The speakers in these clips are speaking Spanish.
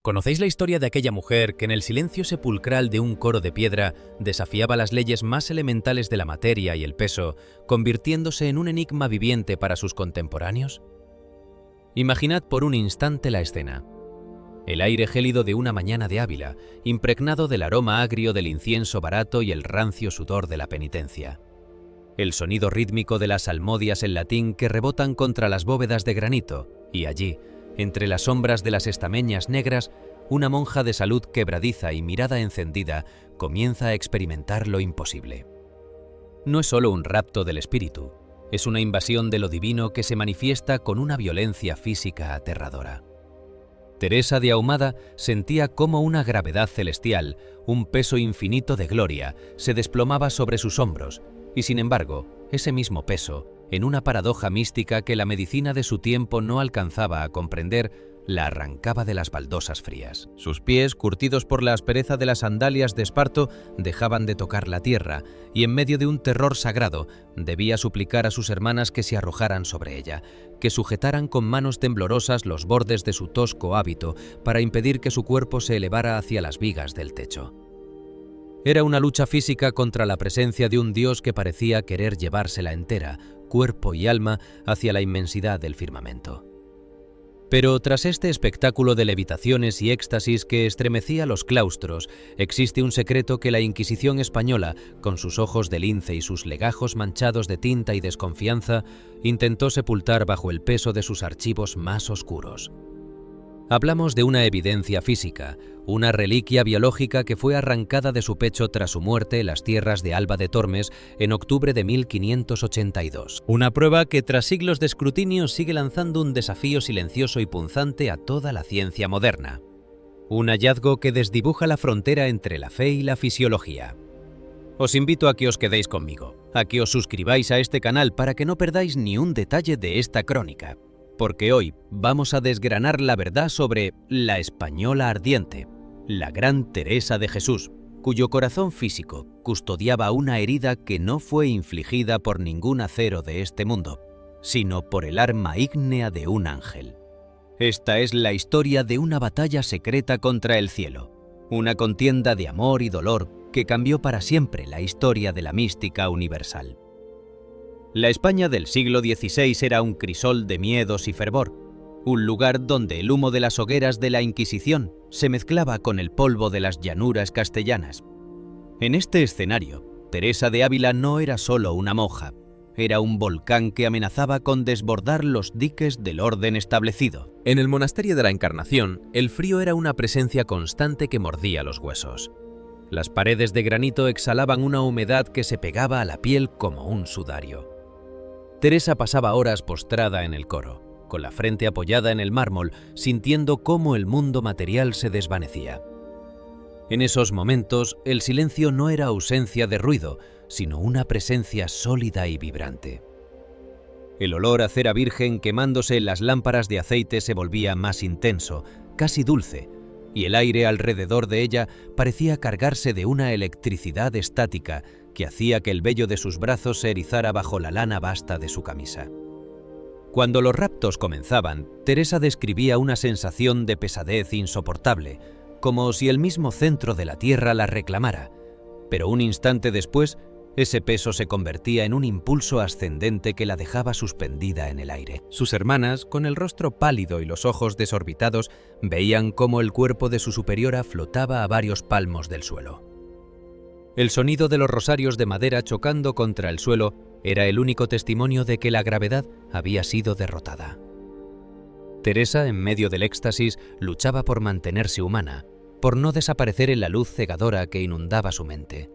¿Conocéis la historia de aquella mujer que en el silencio sepulcral de un coro de piedra desafiaba las leyes más elementales de la materia y el peso, convirtiéndose en un enigma viviente para sus contemporáneos? Imaginad por un instante la escena. El aire gélido de una mañana de Ávila, impregnado del aroma agrio del incienso barato y el rancio sudor de la penitencia. El sonido rítmico de las salmodias en latín que rebotan contra las bóvedas de granito, y allí, entre las sombras de las estameñas negras, una monja de salud quebradiza y mirada encendida comienza a experimentar lo imposible. No es solo un rapto del espíritu, es una invasión de lo divino que se manifiesta con una violencia física aterradora. Teresa de Ahumada sentía cómo una gravedad celestial, un peso infinito de gloria, se desplomaba sobre sus hombros, y sin embargo, ese mismo peso, en una paradoja mística que la medicina de su tiempo no alcanzaba a comprender, la arrancaba de las baldosas frías. Sus pies, curtidos por la aspereza de las sandalias de esparto, dejaban de tocar la tierra, y en medio de un terror sagrado, debía suplicar a sus hermanas que se arrojaran sobre ella, que sujetaran con manos temblorosas los bordes de su tosco hábito para impedir que su cuerpo se elevara hacia las vigas del techo. Era una lucha física contra la presencia de un Dios que parecía querer llevársela entera, cuerpo y alma, hacia la inmensidad del firmamento. Pero tras este espectáculo de levitaciones y éxtasis que estremecía los claustros, existe un secreto que la Inquisición española, con sus ojos de lince y sus legajos manchados de tinta y desconfianza, intentó sepultar bajo el peso de sus archivos más oscuros. Hablamos de una evidencia física, una reliquia biológica que fue arrancada de su pecho tras su muerte en las tierras de Alba de Tormes en octubre de 1582. Una prueba que tras siglos de escrutinio sigue lanzando un desafío silencioso y punzante a toda la ciencia moderna. Un hallazgo que desdibuja la frontera entre la fe y la fisiología. Os invito a que os quedéis conmigo, a que os suscribáis a este canal para que no perdáis ni un detalle de esta crónica. Porque hoy vamos a desgranar la verdad sobre la española ardiente, la gran Teresa de Jesús, cuyo corazón físico custodiaba una herida que no fue infligida por ningún acero de este mundo, sino por el arma ígnea de un ángel. Esta es la historia de una batalla secreta contra el cielo, una contienda de amor y dolor que cambió para siempre la historia de la mística universal. La España del siglo XVI era un crisol de miedos y fervor, un lugar donde el humo de las hogueras de la Inquisición se mezclaba con el polvo de las llanuras castellanas. En este escenario, Teresa de Ávila no era solo una monja, era un volcán que amenazaba con desbordar los diques del orden establecido. En el monasterio de la Encarnación, el frío era una presencia constante que mordía los huesos. Las paredes de granito exhalaban una humedad que se pegaba a la piel como un sudario. Teresa pasaba horas postrada en el coro, con la frente apoyada en el mármol, sintiendo cómo el mundo material se desvanecía. En esos momentos, el silencio no era ausencia de ruido, sino una presencia sólida y vibrante. El olor a cera virgen quemándose en las lámparas de aceite se volvía más intenso, casi dulce, y el aire alrededor de ella parecía cargarse de una electricidad estática que hacía que el vello de sus brazos se erizara bajo la lana basta de su camisa. Cuando los raptos comenzaban, Teresa describía una sensación de pesadez insoportable, como si el mismo centro de la tierra la reclamara, pero un instante después, ese peso se convertía en un impulso ascendente que la dejaba suspendida en el aire. Sus hermanas, con el rostro pálido y los ojos desorbitados, veían cómo el cuerpo de su superiora flotaba a varios palmos del suelo. El sonido de los rosarios de madera chocando contra el suelo era el único testimonio de que la gravedad había sido derrotada. Teresa, en medio del éxtasis, luchaba por mantenerse humana, por no desaparecer en la luz cegadora que inundaba su mente.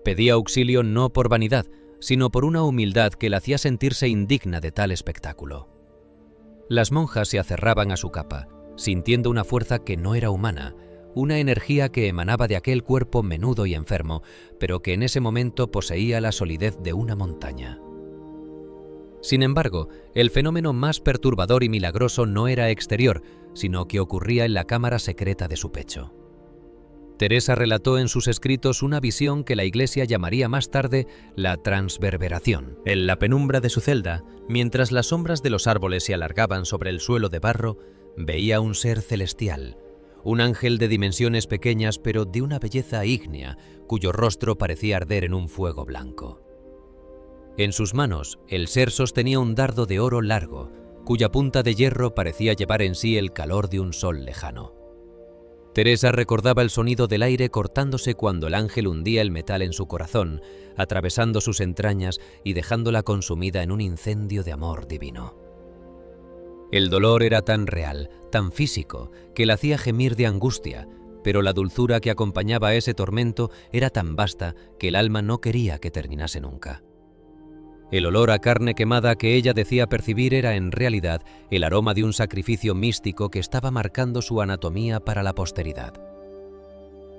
Pedía auxilio no por vanidad, sino por una humildad que la hacía sentirse indigna de tal espectáculo. Las monjas se aferraban a su capa, sintiendo una fuerza que no era humana, una energía que emanaba de aquel cuerpo menudo y enfermo, pero que en ese momento poseía la solidez de una montaña. Sin embargo, el fenómeno más perturbador y milagroso no era exterior, sino que ocurría en la cámara secreta de su pecho. Teresa relató en sus escritos una visión que la Iglesia llamaría más tarde la transverberación. En la penumbra de su celda, mientras las sombras de los árboles se alargaban sobre el suelo de barro, veía un ser celestial, un ángel de dimensiones pequeñas pero de una belleza ígnea, cuyo rostro parecía arder en un fuego blanco. En sus manos, el ser sostenía un dardo de oro largo, cuya punta de hierro parecía llevar en sí el calor de un sol lejano. Teresa recordaba el sonido del aire cortándose cuando el ángel hundía el metal en su corazón, atravesando sus entrañas y dejándola consumida en un incendio de amor divino. El dolor era tan real, tan físico, que la hacía gemir de angustia, pero la dulzura que acompañaba a ese tormento era tan vasta que el alma no quería que terminase nunca. El olor a carne quemada que ella decía percibir era en realidad el aroma de un sacrificio místico que estaba marcando su anatomía para la posteridad.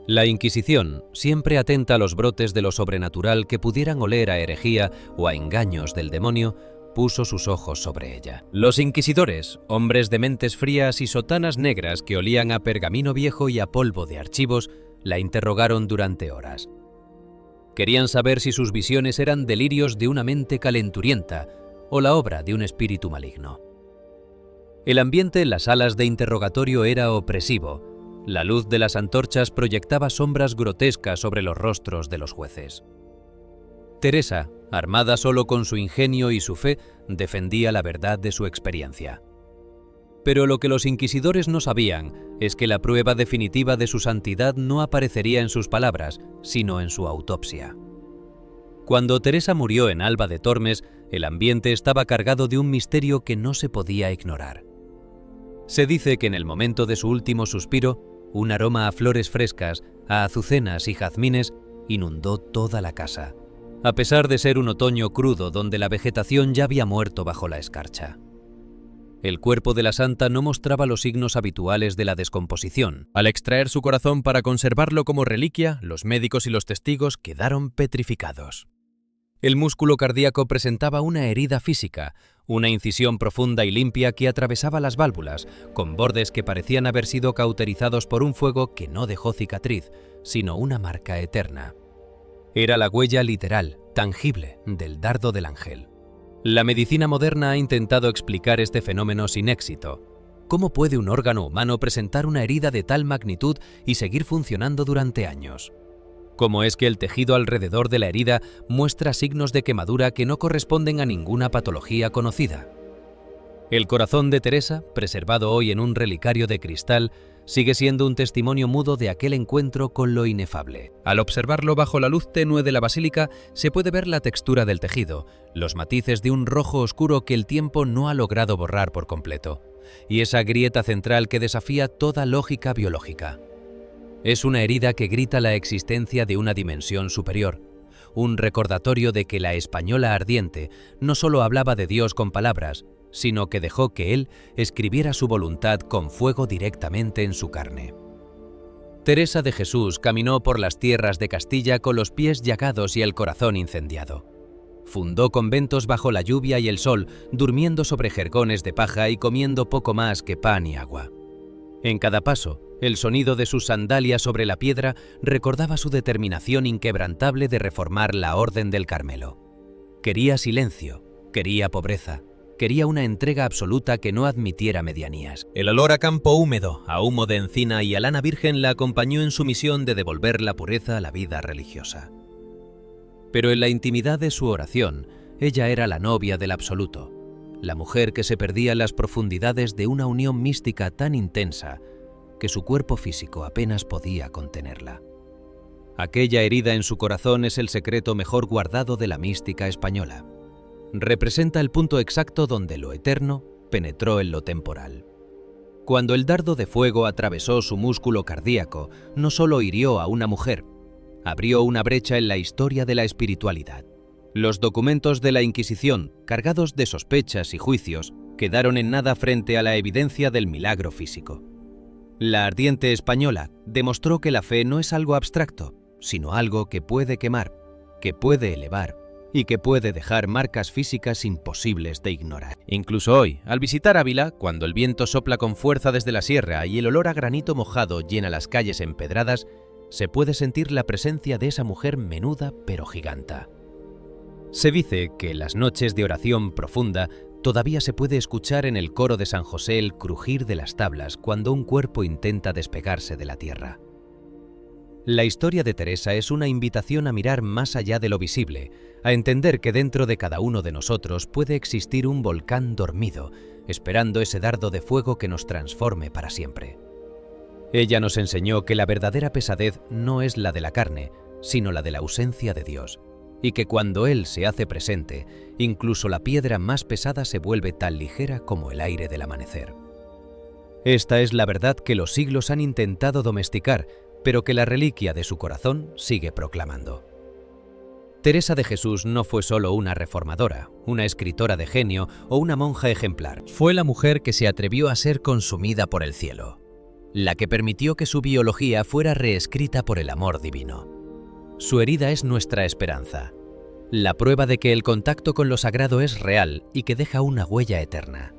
La Inquisición, siempre atenta a los brotes de lo sobrenatural que pudieran oler a herejía o a engaños del demonio, puso sus ojos sobre ella. Los inquisidores, hombres de mentes frías y sotanas negras que olían a pergamino viejo y a polvo de archivos, la interrogaron durante horas. Querían saber si sus visiones eran delirios de una mente calenturienta o la obra de un espíritu maligno. El ambiente en las salas de interrogatorio era opresivo. La luz de las antorchas proyectaba sombras grotescas sobre los rostros de los jueces. Teresa, armada solo con su ingenio y su fe, defendía la verdad de su experiencia. Pero lo que los inquisidores no sabían es que la prueba definitiva de su santidad no aparecería en sus palabras, sino en su autopsia. Cuando Teresa murió en Alba de Tormes, el ambiente estaba cargado de un misterio que no se podía ignorar. Se dice que en el momento de su último suspiro, un aroma a flores frescas, a azucenas y jazmines inundó toda la casa, a pesar de ser un otoño crudo donde la vegetación ya había muerto bajo la escarcha. El cuerpo de la santa no mostraba los signos habituales de la descomposición. Al extraer su corazón para conservarlo como reliquia, los médicos y los testigos quedaron petrificados. El músculo cardíaco presentaba una herida física, una incisión profunda y limpia que atravesaba las válvulas, con bordes que parecían haber sido cauterizados por un fuego que no dejó cicatriz, sino una marca eterna. Era la huella literal, tangible, del dardo del ángel. La medicina moderna ha intentado explicar este fenómeno sin éxito. ¿Cómo puede un órgano humano presentar una herida de tal magnitud y seguir funcionando durante años? ¿Cómo es que el tejido alrededor de la herida muestra signos de quemadura que no corresponden a ninguna patología conocida? El corazón de Teresa, preservado hoy en un relicario de cristal, sigue siendo un testimonio mudo de aquel encuentro con lo inefable. Al observarlo bajo la luz tenue de la basílica, se puede ver la textura del tejido, los matices de un rojo oscuro que el tiempo no ha logrado borrar por completo, y esa grieta central que desafía toda lógica biológica. Es una herida que grita la existencia de una dimensión superior, un recordatorio de que la española ardiente no solo hablaba de Dios con palabras, sino que dejó que Él escribiera su voluntad con fuego directamente en su carne. Teresa de Jesús caminó por las tierras de Castilla con los pies llagados y el corazón incendiado. Fundó conventos bajo la lluvia y el sol, durmiendo sobre jergones de paja y comiendo poco más que pan y agua. En cada paso, el sonido de sus sandalias sobre la piedra recordaba su determinación inquebrantable de reformar la Orden del Carmelo. Quería silencio, quería pobreza, quería una entrega absoluta que no admitiera medianías. El olor a campo húmedo, a humo de encina y a lana virgen la acompañó en su misión de devolver la pureza a la vida religiosa. Pero en la intimidad de su oración, ella era la novia del absoluto, la mujer que se perdía en las profundidades de una unión mística tan intensa que su cuerpo físico apenas podía contenerla. Aquella herida en su corazón es el secreto mejor guardado de la mística española. Representa el punto exacto donde lo eterno penetró en lo temporal. Cuando el dardo de fuego atravesó su músculo cardíaco, no solo hirió a una mujer, abrió una brecha en la historia de la espiritualidad. Los documentos de la Inquisición, cargados de sospechas y juicios, quedaron en nada frente a la evidencia del milagro físico. La ardiente española demostró que la fe no es algo abstracto, sino algo que puede quemar, que puede elevar, y que puede dejar marcas físicas imposibles de ignorar. Incluso hoy, al visitar Ávila, cuando el viento sopla con fuerza desde la sierra y el olor a granito mojado llena las calles empedradas, se puede sentir la presencia de esa mujer menuda pero giganta. Se dice que en las noches de oración profunda, Todavía se puede escuchar en el coro de San José el crujir de las tablas cuando un cuerpo intenta despegarse de la tierra. La historia de Teresa es una invitación a mirar más allá de lo visible, a entender que dentro de cada uno de nosotros puede existir un volcán dormido, esperando ese dardo de fuego que nos transforme para siempre. Ella nos enseñó que la verdadera pesadez no es la de la carne, sino la de la ausencia de Dios, y que cuando Él se hace presente, incluso la piedra más pesada se vuelve tan ligera como el aire del amanecer. Esta es la verdad que los siglos han intentado domesticar, pero que la reliquia de su corazón sigue proclamando. Teresa de Jesús no fue solo una reformadora, una escritora de genio o una monja ejemplar. Fue la mujer que se atrevió a ser consumida por el cielo, la que permitió que su biología fuera reescrita por el amor divino. Su herida es nuestra esperanza, la prueba de que el contacto con lo sagrado es real y que deja una huella eterna.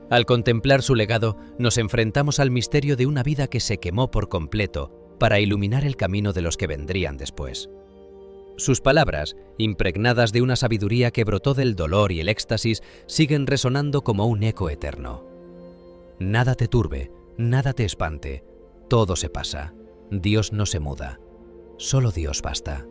Al contemplar su legado, nos enfrentamos al misterio de una vida que se quemó por completo para iluminar el camino de los que vendrían después. Sus palabras, impregnadas de una sabiduría que brotó del dolor y el éxtasis, siguen resonando como un eco eterno. Nada te turbe, nada te espante, todo se pasa, Dios no se muda, solo Dios basta.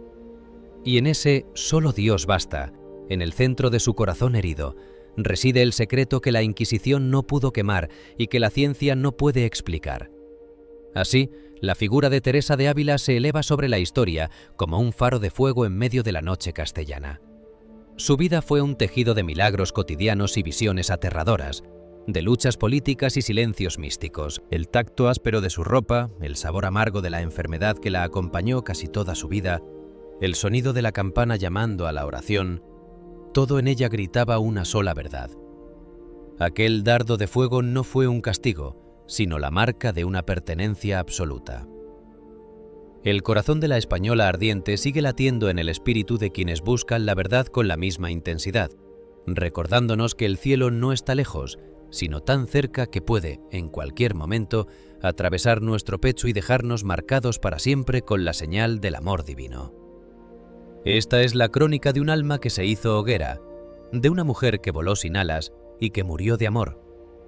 Y en ese solo Dios basta, en el centro de su corazón herido, reside el secreto que la Inquisición no pudo quemar y que la ciencia no puede explicar. Así, la figura de Teresa de Ávila se eleva sobre la historia como un faro de fuego en medio de la noche castellana. Su vida fue un tejido de milagros cotidianos y visiones aterradoras, de luchas políticas y silencios místicos. El tacto áspero de su ropa, el sabor amargo de la enfermedad que la acompañó casi toda su vida, el sonido de la campana llamando a la oración, todo en ella gritaba una sola verdad. Aquel dardo de fuego no fue un castigo, sino la marca de una pertenencia absoluta. El corazón de la española ardiente sigue latiendo en el espíritu de quienes buscan la verdad con la misma intensidad, recordándonos que el cielo no está lejos, sino tan cerca que puede, en cualquier momento, atravesar nuestro pecho y dejarnos marcados para siempre con la señal del amor divino. Esta es la crónica de un alma que se hizo hoguera, de una mujer que voló sin alas y que murió de amor,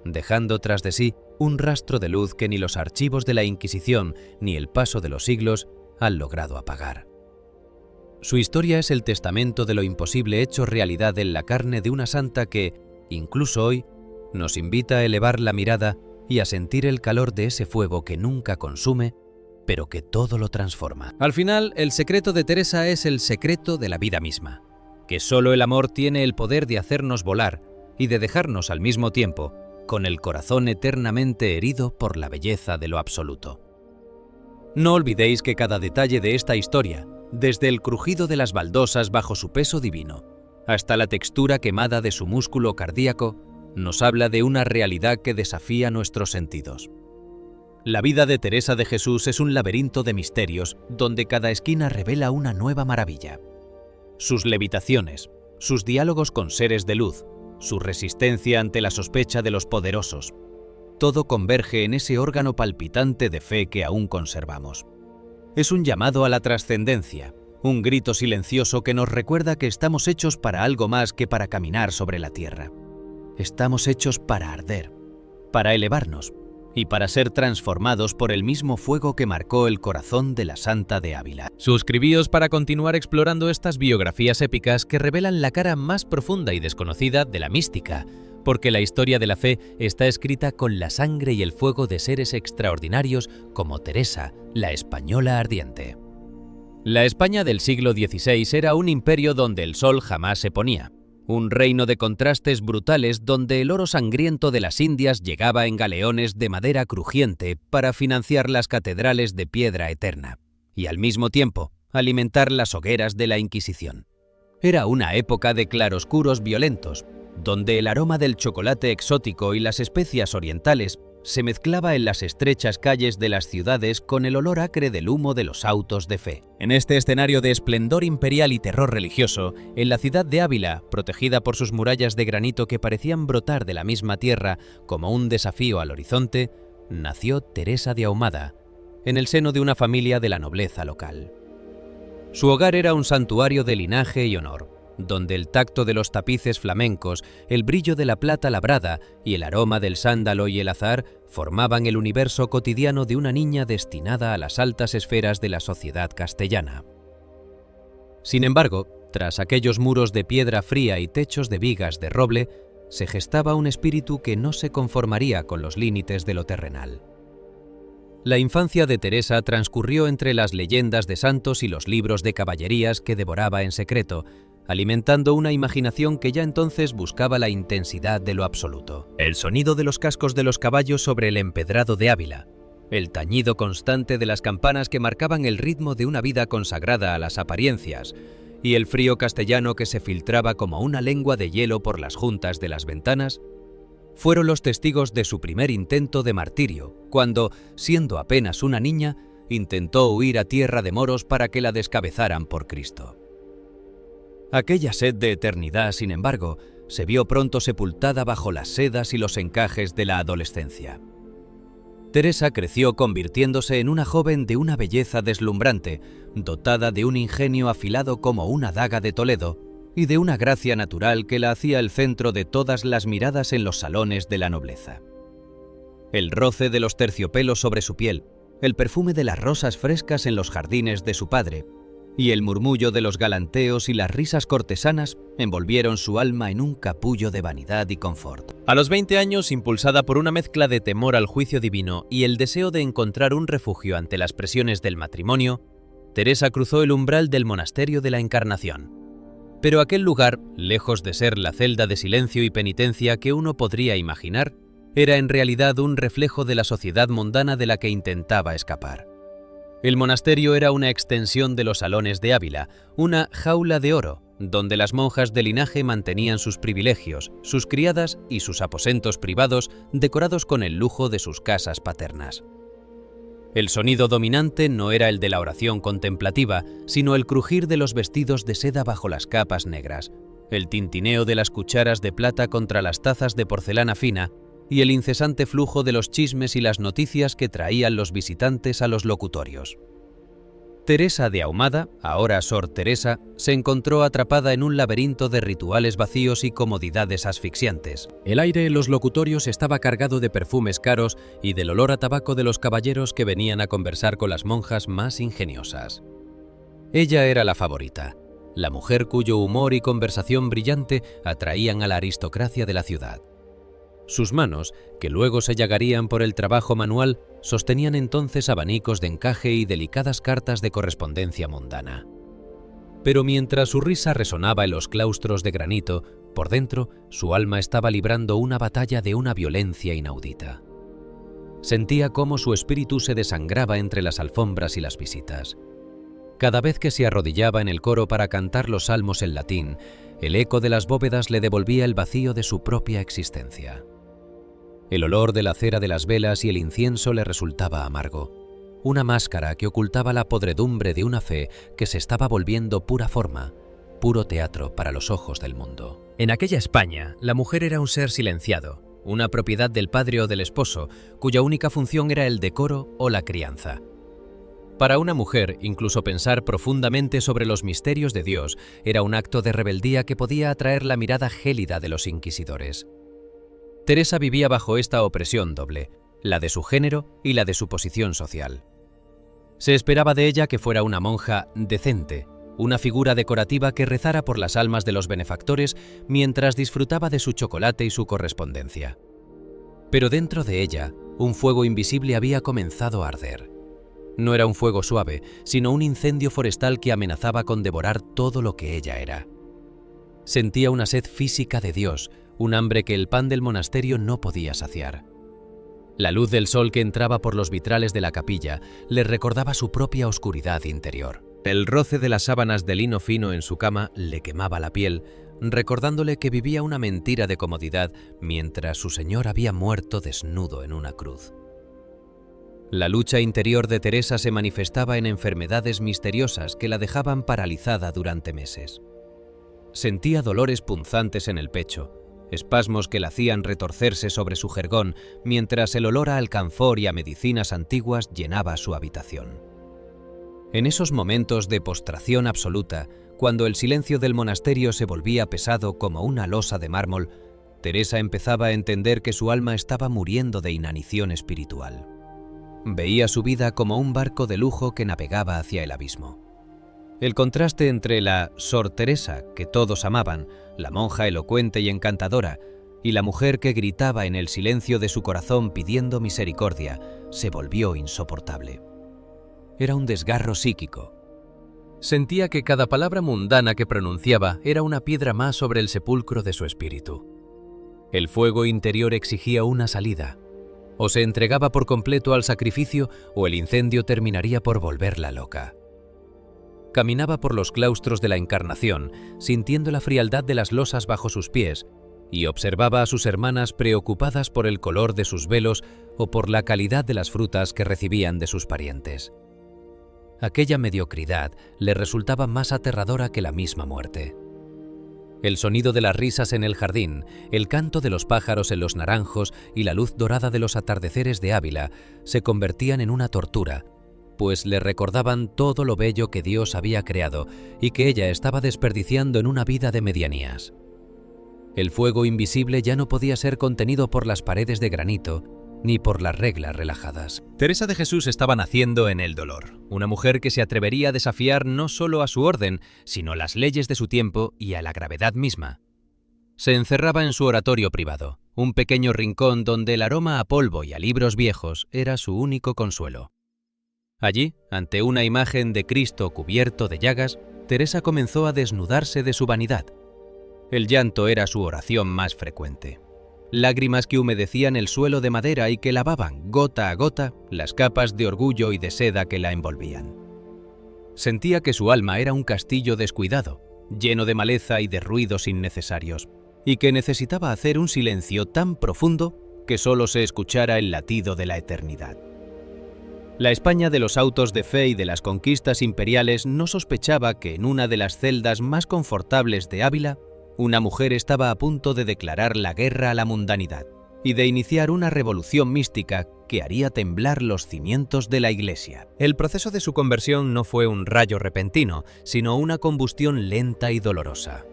dejando tras de sí un rastro de luz que ni los archivos de la Inquisición ni el paso de los siglos han logrado apagar. Su historia es el testamento de lo imposible hecho realidad en la carne de una santa que, incluso hoy, nos invita a elevar la mirada y a sentir el calor de ese fuego que nunca consume, pero que todo lo transforma. Al final, el secreto de Teresa es el secreto de la vida misma, que solo el amor tiene el poder de hacernos volar y de dejarnos al mismo tiempo con el corazón eternamente herido por la belleza de lo absoluto. No olvidéis que cada detalle de esta historia, desde el crujido de las baldosas bajo su peso divino, hasta la textura quemada de su músculo cardíaco, nos habla de una realidad que desafía nuestros sentidos. La vida de Teresa de Jesús es un laberinto de misterios donde cada esquina revela una nueva maravilla. Sus levitaciones, sus diálogos con seres de luz, su resistencia ante la sospecha de los poderosos, todo converge en ese órgano palpitante de fe que aún conservamos. Es un llamado a la trascendencia, un grito silencioso que nos recuerda que estamos hechos para algo más que para caminar sobre la tierra. Estamos hechos para arder, para elevarnos y para ser transformados por el mismo fuego que marcó el corazón de la Santa de Ávila. Suscribíos para continuar explorando estas biografías épicas que revelan la cara más profunda y desconocida de la mística, porque la historia de la fe está escrita con la sangre y el fuego de seres extraordinarios como Teresa, la española ardiente. La España del siglo XVI era un imperio donde el sol jamás se ponía. Un reino de contrastes brutales donde el oro sangriento de las Indias llegaba en galeones de madera crujiente para financiar las catedrales de piedra eterna y al mismo tiempo alimentar las hogueras de la Inquisición. Era una época de claroscuros violentos, donde el aroma del chocolate exótico y las especias orientales se mezclaba en las estrechas calles de las ciudades con el olor acre del humo de los autos de fe. En este escenario de esplendor imperial y terror religioso, en la ciudad de Ávila, protegida por sus murallas de granito que parecían brotar de la misma tierra como un desafío al horizonte, nació Teresa de Ahumada, en el seno de una familia de la nobleza local. Su hogar era un santuario de linaje y honor, donde el tacto de los tapices flamencos, el brillo de la plata labrada y el aroma del sándalo y el azahar formaban el universo cotidiano de una niña destinada a las altas esferas de la sociedad castellana. Sin embargo, tras aquellos muros de piedra fría y techos de vigas de roble, se gestaba un espíritu que no se conformaría con los límites de lo terrenal. La infancia de Teresa transcurrió entre las leyendas de santos y los libros de caballerías que devoraba en secreto, alimentando una imaginación que ya entonces buscaba la intensidad de lo absoluto. El sonido de los cascos de los caballos sobre el empedrado de Ávila, el tañido constante de las campanas que marcaban el ritmo de una vida consagrada a las apariencias, y el frío castellano que se filtraba como una lengua de hielo por las juntas de las ventanas, fueron los testigos de su primer intento de martirio, cuando, siendo apenas una niña, intentó huir a tierra de moros para que la descabezaran por Cristo. Aquella sed de eternidad, sin embargo, se vio pronto sepultada bajo las sedas y los encajes de la adolescencia. Teresa creció convirtiéndose en una joven de una belleza deslumbrante, dotada de un ingenio afilado como una daga de Toledo y de una gracia natural que la hacía el centro de todas las miradas en los salones de la nobleza. El roce de los terciopelos sobre su piel, el perfume de las rosas frescas en los jardines de su padre y el murmullo de los galanteos y las risas cortesanas envolvieron su alma en un capullo de vanidad y confort. A los 20 años, impulsada por una mezcla de temor al juicio divino y el deseo de encontrar un refugio ante las presiones del matrimonio, Teresa cruzó el umbral del monasterio de la Encarnación. Pero aquel lugar, lejos de ser la celda de silencio y penitencia que uno podría imaginar, era en realidad un reflejo de la sociedad mundana de la que intentaba escapar. El monasterio era una extensión de los salones de Ávila, una jaula de oro, donde las monjas de linaje mantenían sus privilegios, sus criadas y sus aposentos privados decorados con el lujo de sus casas paternas. El sonido dominante no era el de la oración contemplativa, sino el crujir de los vestidos de seda bajo las capas negras, el tintineo de las cucharas de plata contra las tazas de porcelana fina y el incesante flujo de los chismes y las noticias que traían los visitantes a los locutorios. Teresa de Ahumada, ahora Sor Teresa, se encontró atrapada en un laberinto de rituales vacíos y comodidades asfixiantes. El aire en los locutorios estaba cargado de perfumes caros y del olor a tabaco de los caballeros que venían a conversar con las monjas más ingeniosas. Ella era la favorita, la mujer cuyo humor y conversación brillante atraían a la aristocracia de la ciudad. Sus manos, que luego se llagarían por el trabajo manual, sostenían entonces abanicos de encaje y delicadas cartas de correspondencia mundana. Pero mientras su risa resonaba en los claustros de granito, por dentro su alma estaba librando una batalla de una violencia inaudita. Sentía cómo su espíritu se desangraba entre las alfombras y las visitas. Cada vez que se arrodillaba en el coro para cantar los salmos en latín, el eco de las bóvedas le devolvía el vacío de su propia existencia. El olor de la cera de las velas y el incienso le resultaba amargo, una máscara que ocultaba la podredumbre de una fe que se estaba volviendo pura forma, puro teatro para los ojos del mundo. En aquella España, la mujer era un ser silenciado, una propiedad del padre o del esposo, cuya única función era el decoro o la crianza. Para una mujer, incluso pensar profundamente sobre los misterios de Dios era un acto de rebeldía que podía atraer la mirada gélida de los inquisidores. Teresa vivía bajo esta opresión doble, la de su género y la de su posición social. Se esperaba de ella que fuera una monja decente, una figura decorativa que rezara por las almas de los benefactores mientras disfrutaba de su chocolate y su correspondencia. Pero dentro de ella, un fuego invisible había comenzado a arder. No era un fuego suave, sino un incendio forestal que amenazaba con devorar todo lo que ella era. Sentía una sed física de Dios, un hambre que el pan del monasterio no podía saciar. La luz del sol que entraba por los vitrales de la capilla le recordaba su propia oscuridad interior. El roce de las sábanas de lino fino en su cama le quemaba la piel, recordándole que vivía una mentira de comodidad mientras su Señor había muerto desnudo en una cruz. La lucha interior de Teresa se manifestaba en enfermedades misteriosas que la dejaban paralizada durante meses. Sentía dolores punzantes en el pecho, espasmos que la hacían retorcerse sobre su jergón, mientras el olor a alcanfor y a medicinas antiguas llenaba su habitación. En esos momentos de postración absoluta, cuando el silencio del monasterio se volvía pesado como una losa de mármol, Teresa empezaba a entender que su alma estaba muriendo de inanición espiritual. Veía su vida como un barco de lujo que navegaba hacia el abismo. El contraste entre la Sor Teresa, que todos amaban, la monja elocuente y encantadora, y la mujer que gritaba en el silencio de su corazón pidiendo misericordia, se volvió insoportable. Era un desgarro psíquico. Sentía que cada palabra mundana que pronunciaba era una piedra más sobre el sepulcro de su espíritu. El fuego interior exigía una salida. O se entregaba por completo al sacrificio o el incendio terminaría por volverla loca. Caminaba por los claustros de la Encarnación, sintiendo la frialdad de las losas bajo sus pies, y observaba a sus hermanas preocupadas por el color de sus velos o por la calidad de las frutas que recibían de sus parientes. Aquella mediocridad le resultaba más aterradora que la misma muerte. El sonido de las risas en el jardín, el canto de los pájaros en los naranjos y la luz dorada de los atardeceres de Ávila se convertían en una tortura, pues le recordaban todo lo bello que Dios había creado y que ella estaba desperdiciando en una vida de medianías. El fuego invisible ya no podía ser contenido por las paredes de granito ni por las reglas relajadas. Teresa de Jesús estaba naciendo en el dolor, una mujer que se atrevería a desafiar no solo a su orden, sino a las leyes de su tiempo y a la gravedad misma. Se encerraba en su oratorio privado, un pequeño rincón donde el aroma a polvo y a libros viejos era su único consuelo. Allí, ante una imagen de Cristo cubierto de llagas, Teresa comenzó a desnudarse de su vanidad. El llanto era su oración más frecuente. Lágrimas que humedecían el suelo de madera y que lavaban, gota a gota, las capas de orgullo y de seda que la envolvían. Sentía que su alma era un castillo descuidado, lleno de maleza y de ruidos innecesarios, y que necesitaba hacer un silencio tan profundo que solo se escuchara el latido de la eternidad. La España de los autos de fe y de las conquistas imperiales no sospechaba que en una de las celdas más confortables de Ávila, una mujer estaba a punto de declarar la guerra a la mundanidad y de iniciar una revolución mística que haría temblar los cimientos de la Iglesia. El proceso de su conversión no fue un rayo repentino, sino una combustión lenta y dolorosa.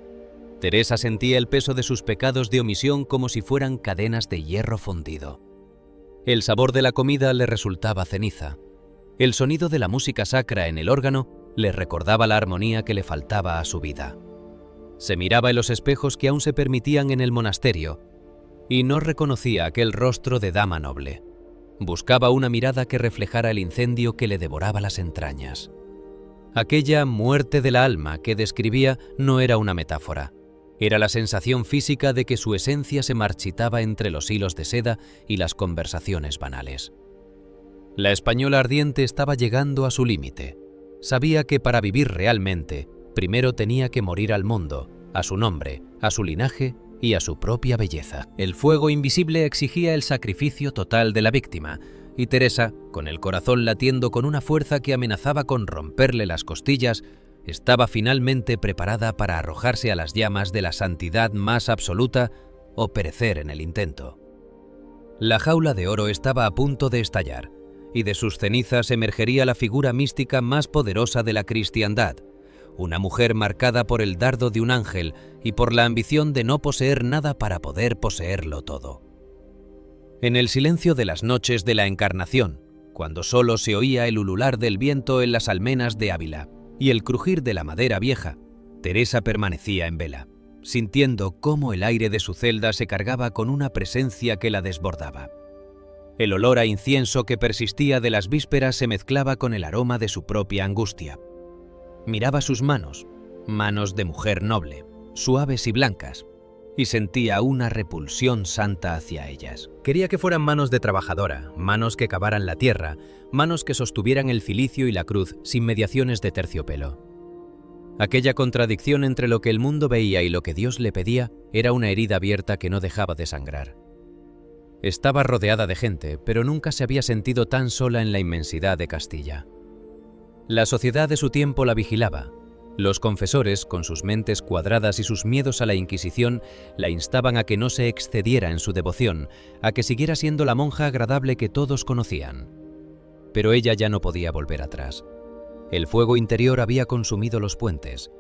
Teresa sentía el peso de sus pecados de omisión como si fueran cadenas de hierro fundido. El sabor de la comida le resultaba ceniza. El sonido de la música sacra en el órgano le recordaba la armonía que le faltaba a su vida. Se miraba en los espejos que aún se permitían en el monasterio y no reconocía aquel rostro de dama noble. Buscaba una mirada que reflejara el incendio que le devoraba las entrañas. Aquella muerte de la alma que describía no era una metáfora. Era la sensación física de que su esencia se marchitaba entre los hilos de seda y las conversaciones banales. La española ardiente estaba llegando a su límite. Sabía que para vivir realmente, primero tenía que morir al mundo, a su nombre, a su linaje y a su propia belleza. El fuego invisible exigía el sacrificio total de la víctima, y Teresa, con el corazón latiendo con una fuerza que amenazaba con romperle las costillas, estaba finalmente preparada para arrojarse a las llamas de la santidad más absoluta o perecer en el intento. La jaula de oro estaba a punto de estallar, y de sus cenizas emergería la figura mística más poderosa de la cristiandad, una mujer marcada por el dardo de un ángel y por la ambición de no poseer nada para poder poseerlo todo. En el silencio de las noches de la Encarnación, cuando solo se oía el ulular del viento en las almenas de Ávila y el crujir de la madera vieja, Teresa permanecía en vela, sintiendo cómo el aire de su celda se cargaba con una presencia que la desbordaba. El olor a incienso que persistía de las vísperas se mezclaba con el aroma de su propia angustia. Miraba sus manos, manos de mujer noble, suaves y blancas, y sentía una repulsión santa hacia ellas. Quería que fueran manos de trabajadora, manos que cavaran la tierra, manos que sostuvieran el cilicio y la cruz sin mediaciones de terciopelo. Aquella contradicción entre lo que el mundo veía y lo que Dios le pedía era una herida abierta que no dejaba de sangrar. Estaba rodeada de gente, pero nunca se había sentido tan sola en la inmensidad de Castilla. La sociedad de su tiempo la vigilaba. Los confesores, con sus mentes cuadradas y sus miedos a la Inquisición, la instaban a que no se excediera en su devoción, a que siguiera siendo la monja agradable que todos conocían. Pero ella ya no podía volver atrás. El fuego interior había consumido los puentes.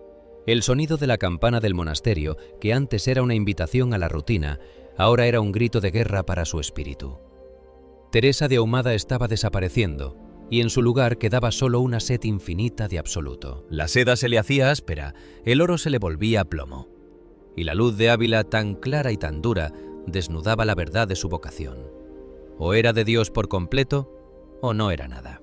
El sonido de la campana del monasterio, que antes era una invitación a la rutina, ahora era un grito de guerra para su espíritu. Teresa de Ahumada estaba desapareciendo, y en su lugar quedaba solo una sed infinita de absoluto. La seda se le hacía áspera, el oro se le volvía plomo, y la luz de Ávila, tan clara y tan dura, desnudaba la verdad de su vocación. O era de Dios por completo, o no era nada.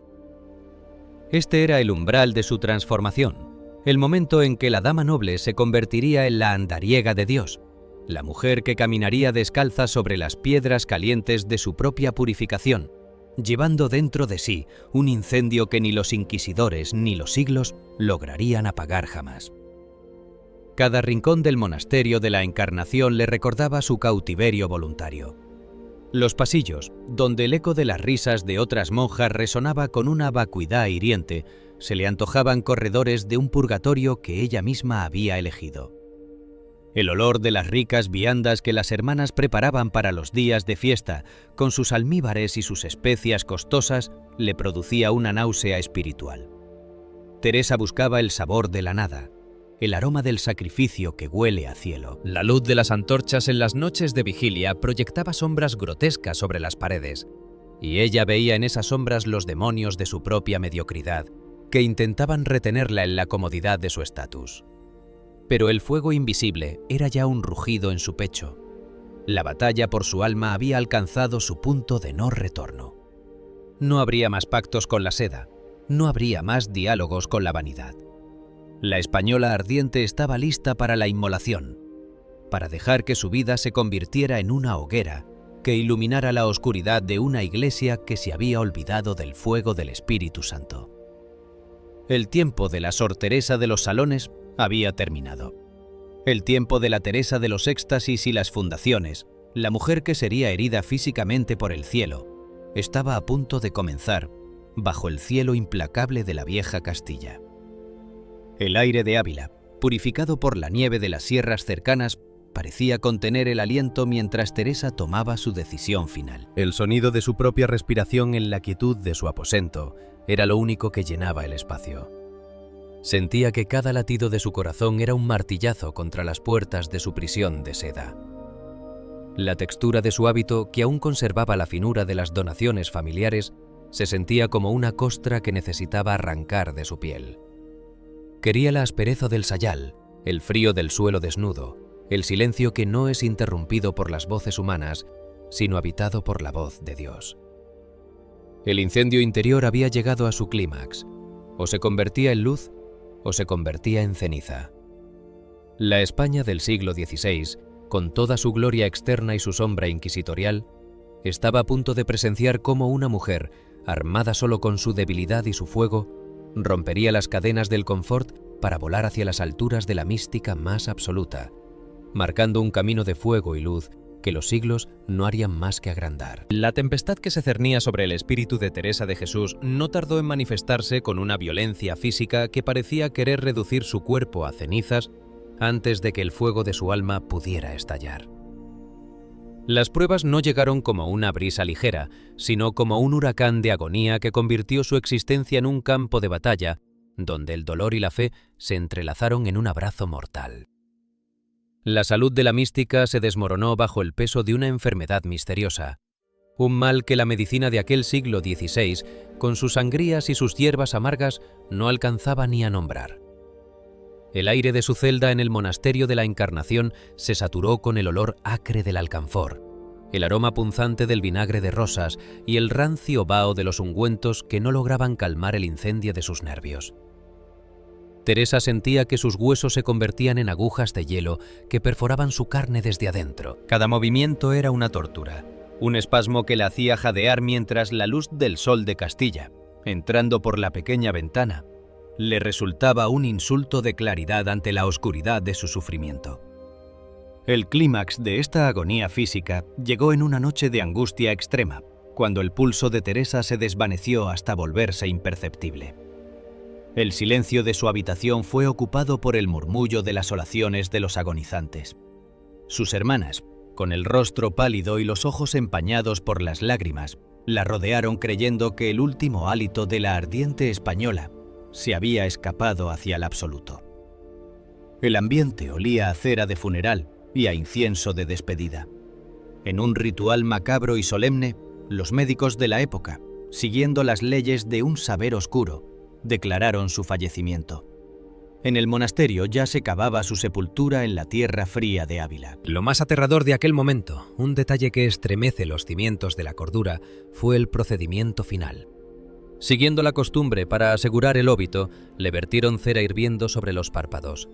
Este era el umbral de su transformación, el momento en que la dama noble se convertiría en la andariega de Dios, la mujer que caminaría descalza sobre las piedras calientes de su propia purificación, llevando dentro de sí un incendio que ni los inquisidores ni los siglos lograrían apagar jamás. Cada rincón del monasterio de la Encarnación le recordaba su cautiverio voluntario. Los pasillos, donde el eco de las risas de otras monjas resonaba con una vacuidad hiriente, se le antojaban corredores de un purgatorio que ella misma había elegido. El olor de las ricas viandas que las hermanas preparaban para los días de fiesta, con sus almíbares y sus especias costosas, le producía una náusea espiritual. Teresa buscaba el sabor de la nada, el aroma del sacrificio que huele a cielo. La luz de las antorchas en las noches de vigilia proyectaba sombras grotescas sobre las paredes, y ella veía en esas sombras los demonios de su propia mediocridad, que intentaban retenerla en la comodidad de su estatus. Pero el fuego invisible era ya un rugido en su pecho. La batalla por su alma había alcanzado su punto de no retorno. No habría más pactos con la seda, no habría más diálogos con la vanidad. La española ardiente estaba lista para la inmolación, para dejar que su vida se convirtiera en una hoguera que iluminara la oscuridad de una iglesia que se había olvidado del fuego del Espíritu Santo. El tiempo de la Sor Teresa de los salones había terminado. El tiempo de la Teresa de los éxtasis y las fundaciones, la mujer que sería herida físicamente por el cielo, estaba a punto de comenzar bajo el cielo implacable de la vieja Castilla. El aire de Ávila, purificado por la nieve de las sierras cercanas, parecía contener el aliento mientras Teresa tomaba su decisión final. El sonido de su propia respiración en la quietud de su aposento era lo único que llenaba el espacio. Sentía que cada latido de su corazón era un martillazo contra las puertas de su prisión de seda. La textura de su hábito, que aún conservaba la finura de las donaciones familiares, se sentía como una costra que necesitaba arrancar de su piel. Quería la aspereza del sayal, el frío del suelo desnudo, el silencio que no es interrumpido por las voces humanas, sino habitado por la voz de Dios. El incendio interior había llegado a su clímax. O se convertía en luz, o se convertía en ceniza. La España del siglo XVI, con toda su gloria externa y su sombra inquisitorial, estaba a punto de presenciar cómo una mujer, armada solo con su debilidad y su fuego, rompería las cadenas del confort para volar hacia las alturas de la mística más absoluta, marcando un camino de fuego y luz que los siglos no harían más que agrandar. La tempestad que se cernía sobre el espíritu de Teresa de Jesús no tardó en manifestarse con una violencia física que parecía querer reducir su cuerpo a cenizas antes de que el fuego de su alma pudiera estallar. Las pruebas no llegaron como una brisa ligera, sino como un huracán de agonía que convirtió su existencia en un campo de batalla, donde el dolor y la fe se entrelazaron en un abrazo mortal. La salud de la mística se desmoronó bajo el peso de una enfermedad misteriosa, un mal que la medicina de aquel siglo XVI, con sus sangrías y sus hierbas amargas, no alcanzaba ni a nombrar. El aire de su celda en el monasterio de la Encarnación se saturó con el olor acre del alcanfor, el aroma punzante del vinagre de rosas y el rancio vaho de los ungüentos que no lograban calmar el incendio de sus nervios. Teresa sentía que sus huesos se convertían en agujas de hielo que perforaban su carne desde adentro. Cada movimiento era una tortura, un espasmo que la hacía jadear mientras la luz del sol de Castilla, entrando por la pequeña ventana, le resultaba un insulto de claridad ante la oscuridad de su sufrimiento. El clímax de esta agonía física llegó en una noche de angustia extrema, cuando el pulso de Teresa se desvaneció hasta volverse imperceptible. El silencio de su habitación fue ocupado por el murmullo de las oraciones de los agonizantes. Sus hermanas, con el rostro pálido y los ojos empañados por las lágrimas, la rodearon creyendo que el último hálito de la ardiente española se había escapado hacia el absoluto. El ambiente olía a cera de funeral y a incienso de despedida. En un ritual macabro y solemne, los médicos de la época, siguiendo las leyes de un saber oscuro, declararon su fallecimiento. En el monasterio ya se cavaba su sepultura en la tierra fría de Ávila. Lo más aterrador de aquel momento, un detalle que estremece los cimientos de la cordura, fue el procedimiento final. Siguiendo la costumbre para asegurar el óbito, le vertieron cera hirviendo sobre los párpados.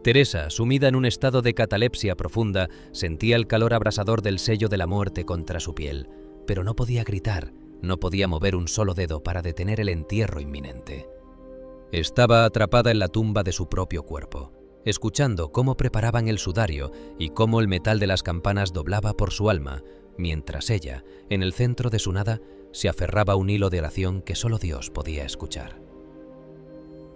Teresa, sumida en un estado de catalepsia profunda, sentía el calor abrasador del sello de la muerte contra su piel, pero no podía gritar, no podía mover un solo dedo para detener el entierro inminente. Estaba atrapada en la tumba de su propio cuerpo, escuchando cómo preparaban el sudario y cómo el metal de las campanas doblaba por su alma, mientras ella, en el centro de su nada, se aferraba a un hilo de oración que solo Dios podía escuchar.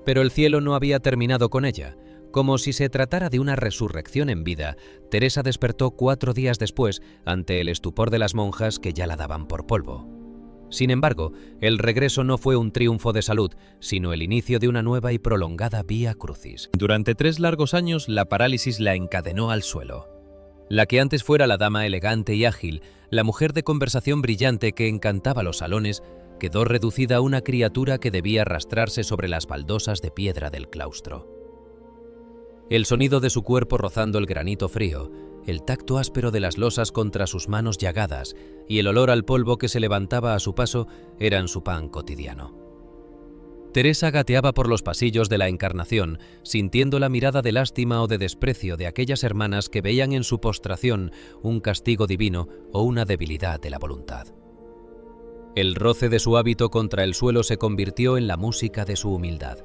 Pero el cielo no había terminado con ella. Como si se tratara de una resurrección en vida, Teresa despertó 4 días después ante el estupor de las monjas que ya la daban por polvo. Sin embargo, el regreso no fue un triunfo de salud, sino el inicio de una nueva y prolongada vía crucis. Durante 3 largos años, la parálisis la encadenó al suelo. La que antes fuera la dama elegante y ágil, la mujer de conversación brillante que encantaba los salones, quedó reducida a una criatura que debía arrastrarse sobre las baldosas de piedra del claustro. El sonido de su cuerpo rozando el granito frío, el tacto áspero de las losas contra sus manos llagadas y el olor al polvo que se levantaba a su paso eran su pan cotidiano. Teresa gateaba por los pasillos de la Encarnación, sintiendo la mirada de lástima o de desprecio de aquellas hermanas que veían en su postración un castigo divino o una debilidad de la voluntad. El roce de su hábito contra el suelo se convirtió en la música de su humildad.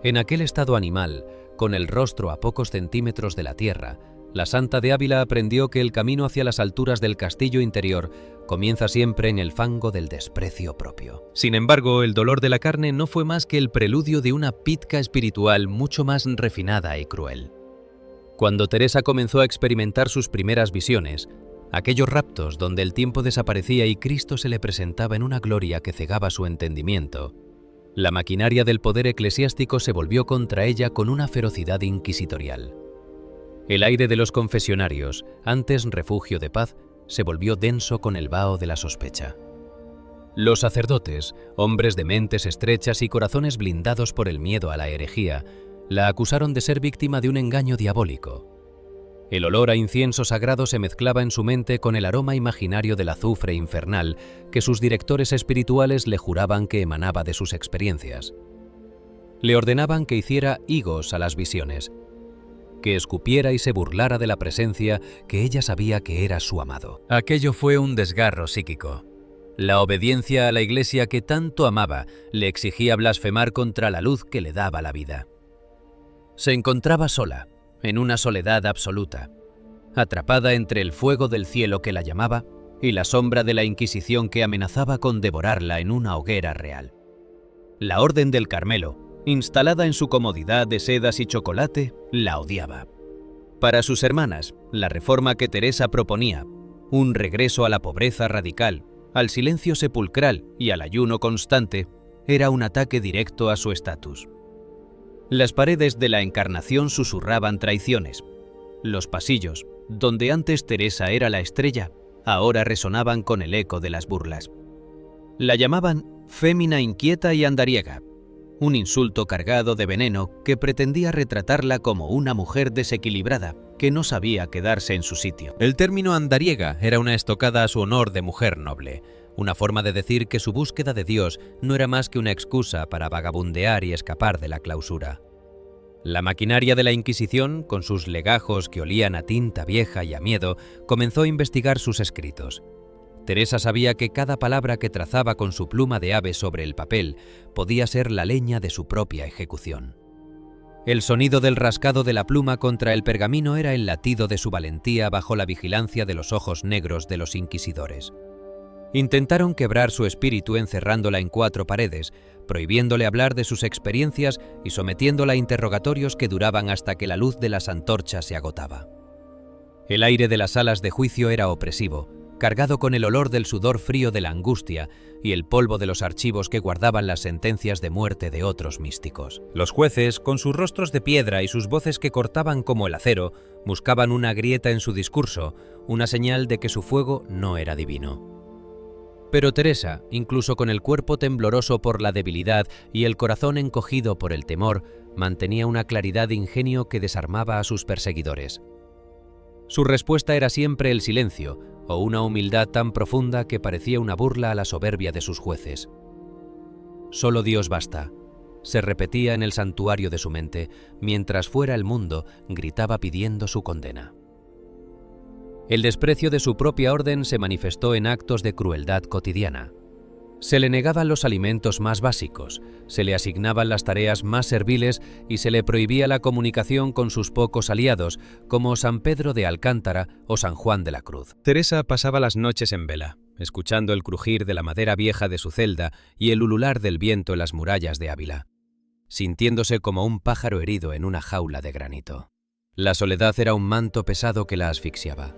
En aquel estado animal, con el rostro a pocos centímetros de la tierra, la Santa de Ávila aprendió que el camino hacia las alturas del castillo interior comienza siempre en el fango del desprecio propio. Sin embargo, el dolor de la carne no fue más que el preludio de una pizca espiritual mucho más refinada y cruel. Cuando Teresa comenzó a experimentar sus primeras visiones, aquellos raptos donde el tiempo desaparecía y Cristo se le presentaba en una gloria que cegaba su entendimiento, la maquinaria del poder eclesiástico se volvió contra ella con una ferocidad inquisitorial. El aire de los confesionarios, antes refugio de paz, se volvió denso con el vaho de la sospecha. Los sacerdotes, hombres de mentes estrechas y corazones blindados por el miedo a la herejía, la acusaron de ser víctima de un engaño diabólico. El olor a incienso sagrado se mezclaba en su mente con el aroma imaginario del azufre infernal que sus directores espirituales le juraban que emanaba de sus experiencias. Le ordenaban que hiciera higos a las visiones, que escupiera y se burlara de la presencia que ella sabía que era su amado. Aquello fue un desgarro psíquico. La obediencia a la Iglesia que tanto amaba le exigía blasfemar contra la luz que le daba la vida. Se encontraba sola, en una soledad absoluta, atrapada entre el fuego del cielo que la llamaba y la sombra de la Inquisición que amenazaba con devorarla en una hoguera real. La Orden del Carmelo, instalada en su comodidad de sedas y chocolate, la odiaba. Para sus hermanas, la reforma que Teresa proponía, un regreso a la pobreza radical, al silencio sepulcral y al ayuno constante, era un ataque directo a su estatus. Las paredes de la Encarnación susurraban traiciones. Los pasillos, donde antes Teresa era la estrella, ahora resonaban con el eco de las burlas. La llamaban fémina inquieta y andariega, un insulto cargado de veneno que pretendía retratarla como una mujer desequilibrada que no sabía quedarse en su sitio. El término andariega era una estocada a su honor de mujer noble, una forma de decir que su búsqueda de Dios no era más que una excusa para vagabundear y escapar de la clausura. La maquinaria de la Inquisición, con sus legajos que olían a tinta vieja y a miedo, comenzó a investigar sus escritos. Teresa sabía que cada palabra que trazaba con su pluma de ave sobre el papel podía ser la leña de su propia ejecución. El sonido del rascado de la pluma contra el pergamino era el latido de su valentía bajo la vigilancia de los ojos negros de los inquisidores. Intentaron quebrar su espíritu encerrándola en 4 paredes, prohibiéndole hablar de sus experiencias y sometiéndola a interrogatorios que duraban hasta que la luz de las antorchas se agotaba. El aire de las salas de juicio era opresivo, cargado con el olor del sudor frío de la angustia y el polvo de los archivos que guardaban las sentencias de muerte de otros místicos. Los jueces, con sus rostros de piedra y sus voces que cortaban como el acero, buscaban una grieta en su discurso, una señal de que su fuego no era divino. Pero Teresa, incluso con el cuerpo tembloroso por la debilidad y el corazón encogido por el temor, mantenía una claridad de ingenio que desarmaba a sus perseguidores. Su respuesta era siempre el silencio, o una humildad tan profunda que parecía una burla a la soberbia de sus jueces. «Solo Dios basta», se repetía en el santuario de su mente, mientras fuera el mundo gritaba pidiendo su condena. El desprecio de su propia orden se manifestó en actos de crueldad cotidiana. Se le negaban los alimentos más básicos, se le asignaban las tareas más serviles y se le prohibía la comunicación con sus pocos aliados, como San Pedro de Alcántara o San Juan de la Cruz. Teresa pasaba las noches en vela, escuchando el crujir de la madera vieja de su celda y el ulular del viento en las murallas de Ávila, sintiéndose como un pájaro herido en una jaula de granito. La soledad era un manto pesado que la asfixiaba.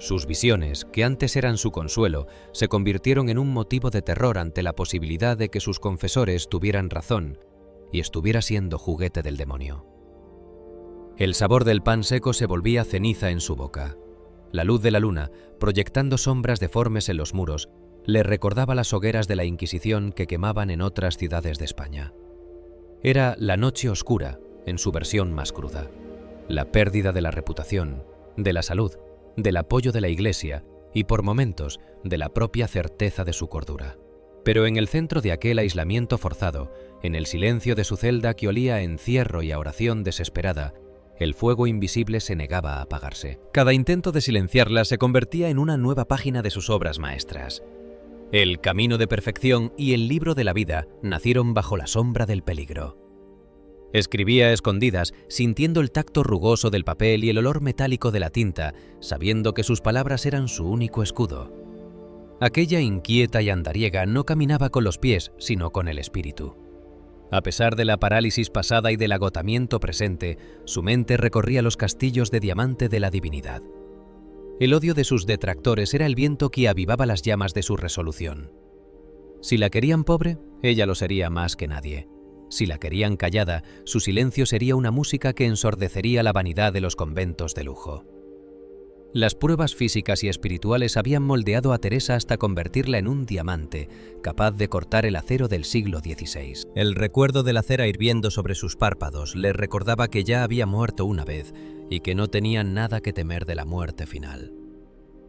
Sus visiones, que antes eran su consuelo, se convirtieron en un motivo de terror ante la posibilidad de que sus confesores tuvieran razón y estuviera siendo juguete del demonio. El sabor del pan seco se volvía ceniza en su boca. La luz de la luna, proyectando sombras deformes en los muros, le recordaba las hogueras de la Inquisición que quemaban en otras ciudades de España. Era la noche oscura, en su versión más cruda. La pérdida de la reputación, de la salud, del apoyo de la Iglesia y, por momentos, de la propia certeza de su cordura. Pero en el centro de aquel aislamiento forzado, en el silencio de su celda que olía a encierro y a oración desesperada, el fuego invisible se negaba a apagarse. Cada intento de silenciarla se convertía en una nueva página de sus obras maestras. El Camino de Perfección y el Libro de la Vida nacieron bajo la sombra del peligro. Escribía a escondidas, sintiendo el tacto rugoso del papel y el olor metálico de la tinta, sabiendo que sus palabras eran su único escudo. Aquella inquieta y andariega no caminaba con los pies, sino con el espíritu. A pesar de la parálisis pasada y del agotamiento presente, su mente recorría los castillos de diamante de la divinidad. El odio de sus detractores era el viento que avivaba las llamas de su resolución. Si la querían pobre, ella lo sería más que nadie. Si la querían callada, su silencio sería una música que ensordecería la vanidad de los conventos de lujo. Las pruebas físicas y espirituales habían moldeado a Teresa hasta convertirla en un diamante, capaz de cortar el acero del siglo XVI. El recuerdo de la cera hirviendo sobre sus párpados le recordaba que ya había muerto una vez y que no tenía nada que temer de la muerte final.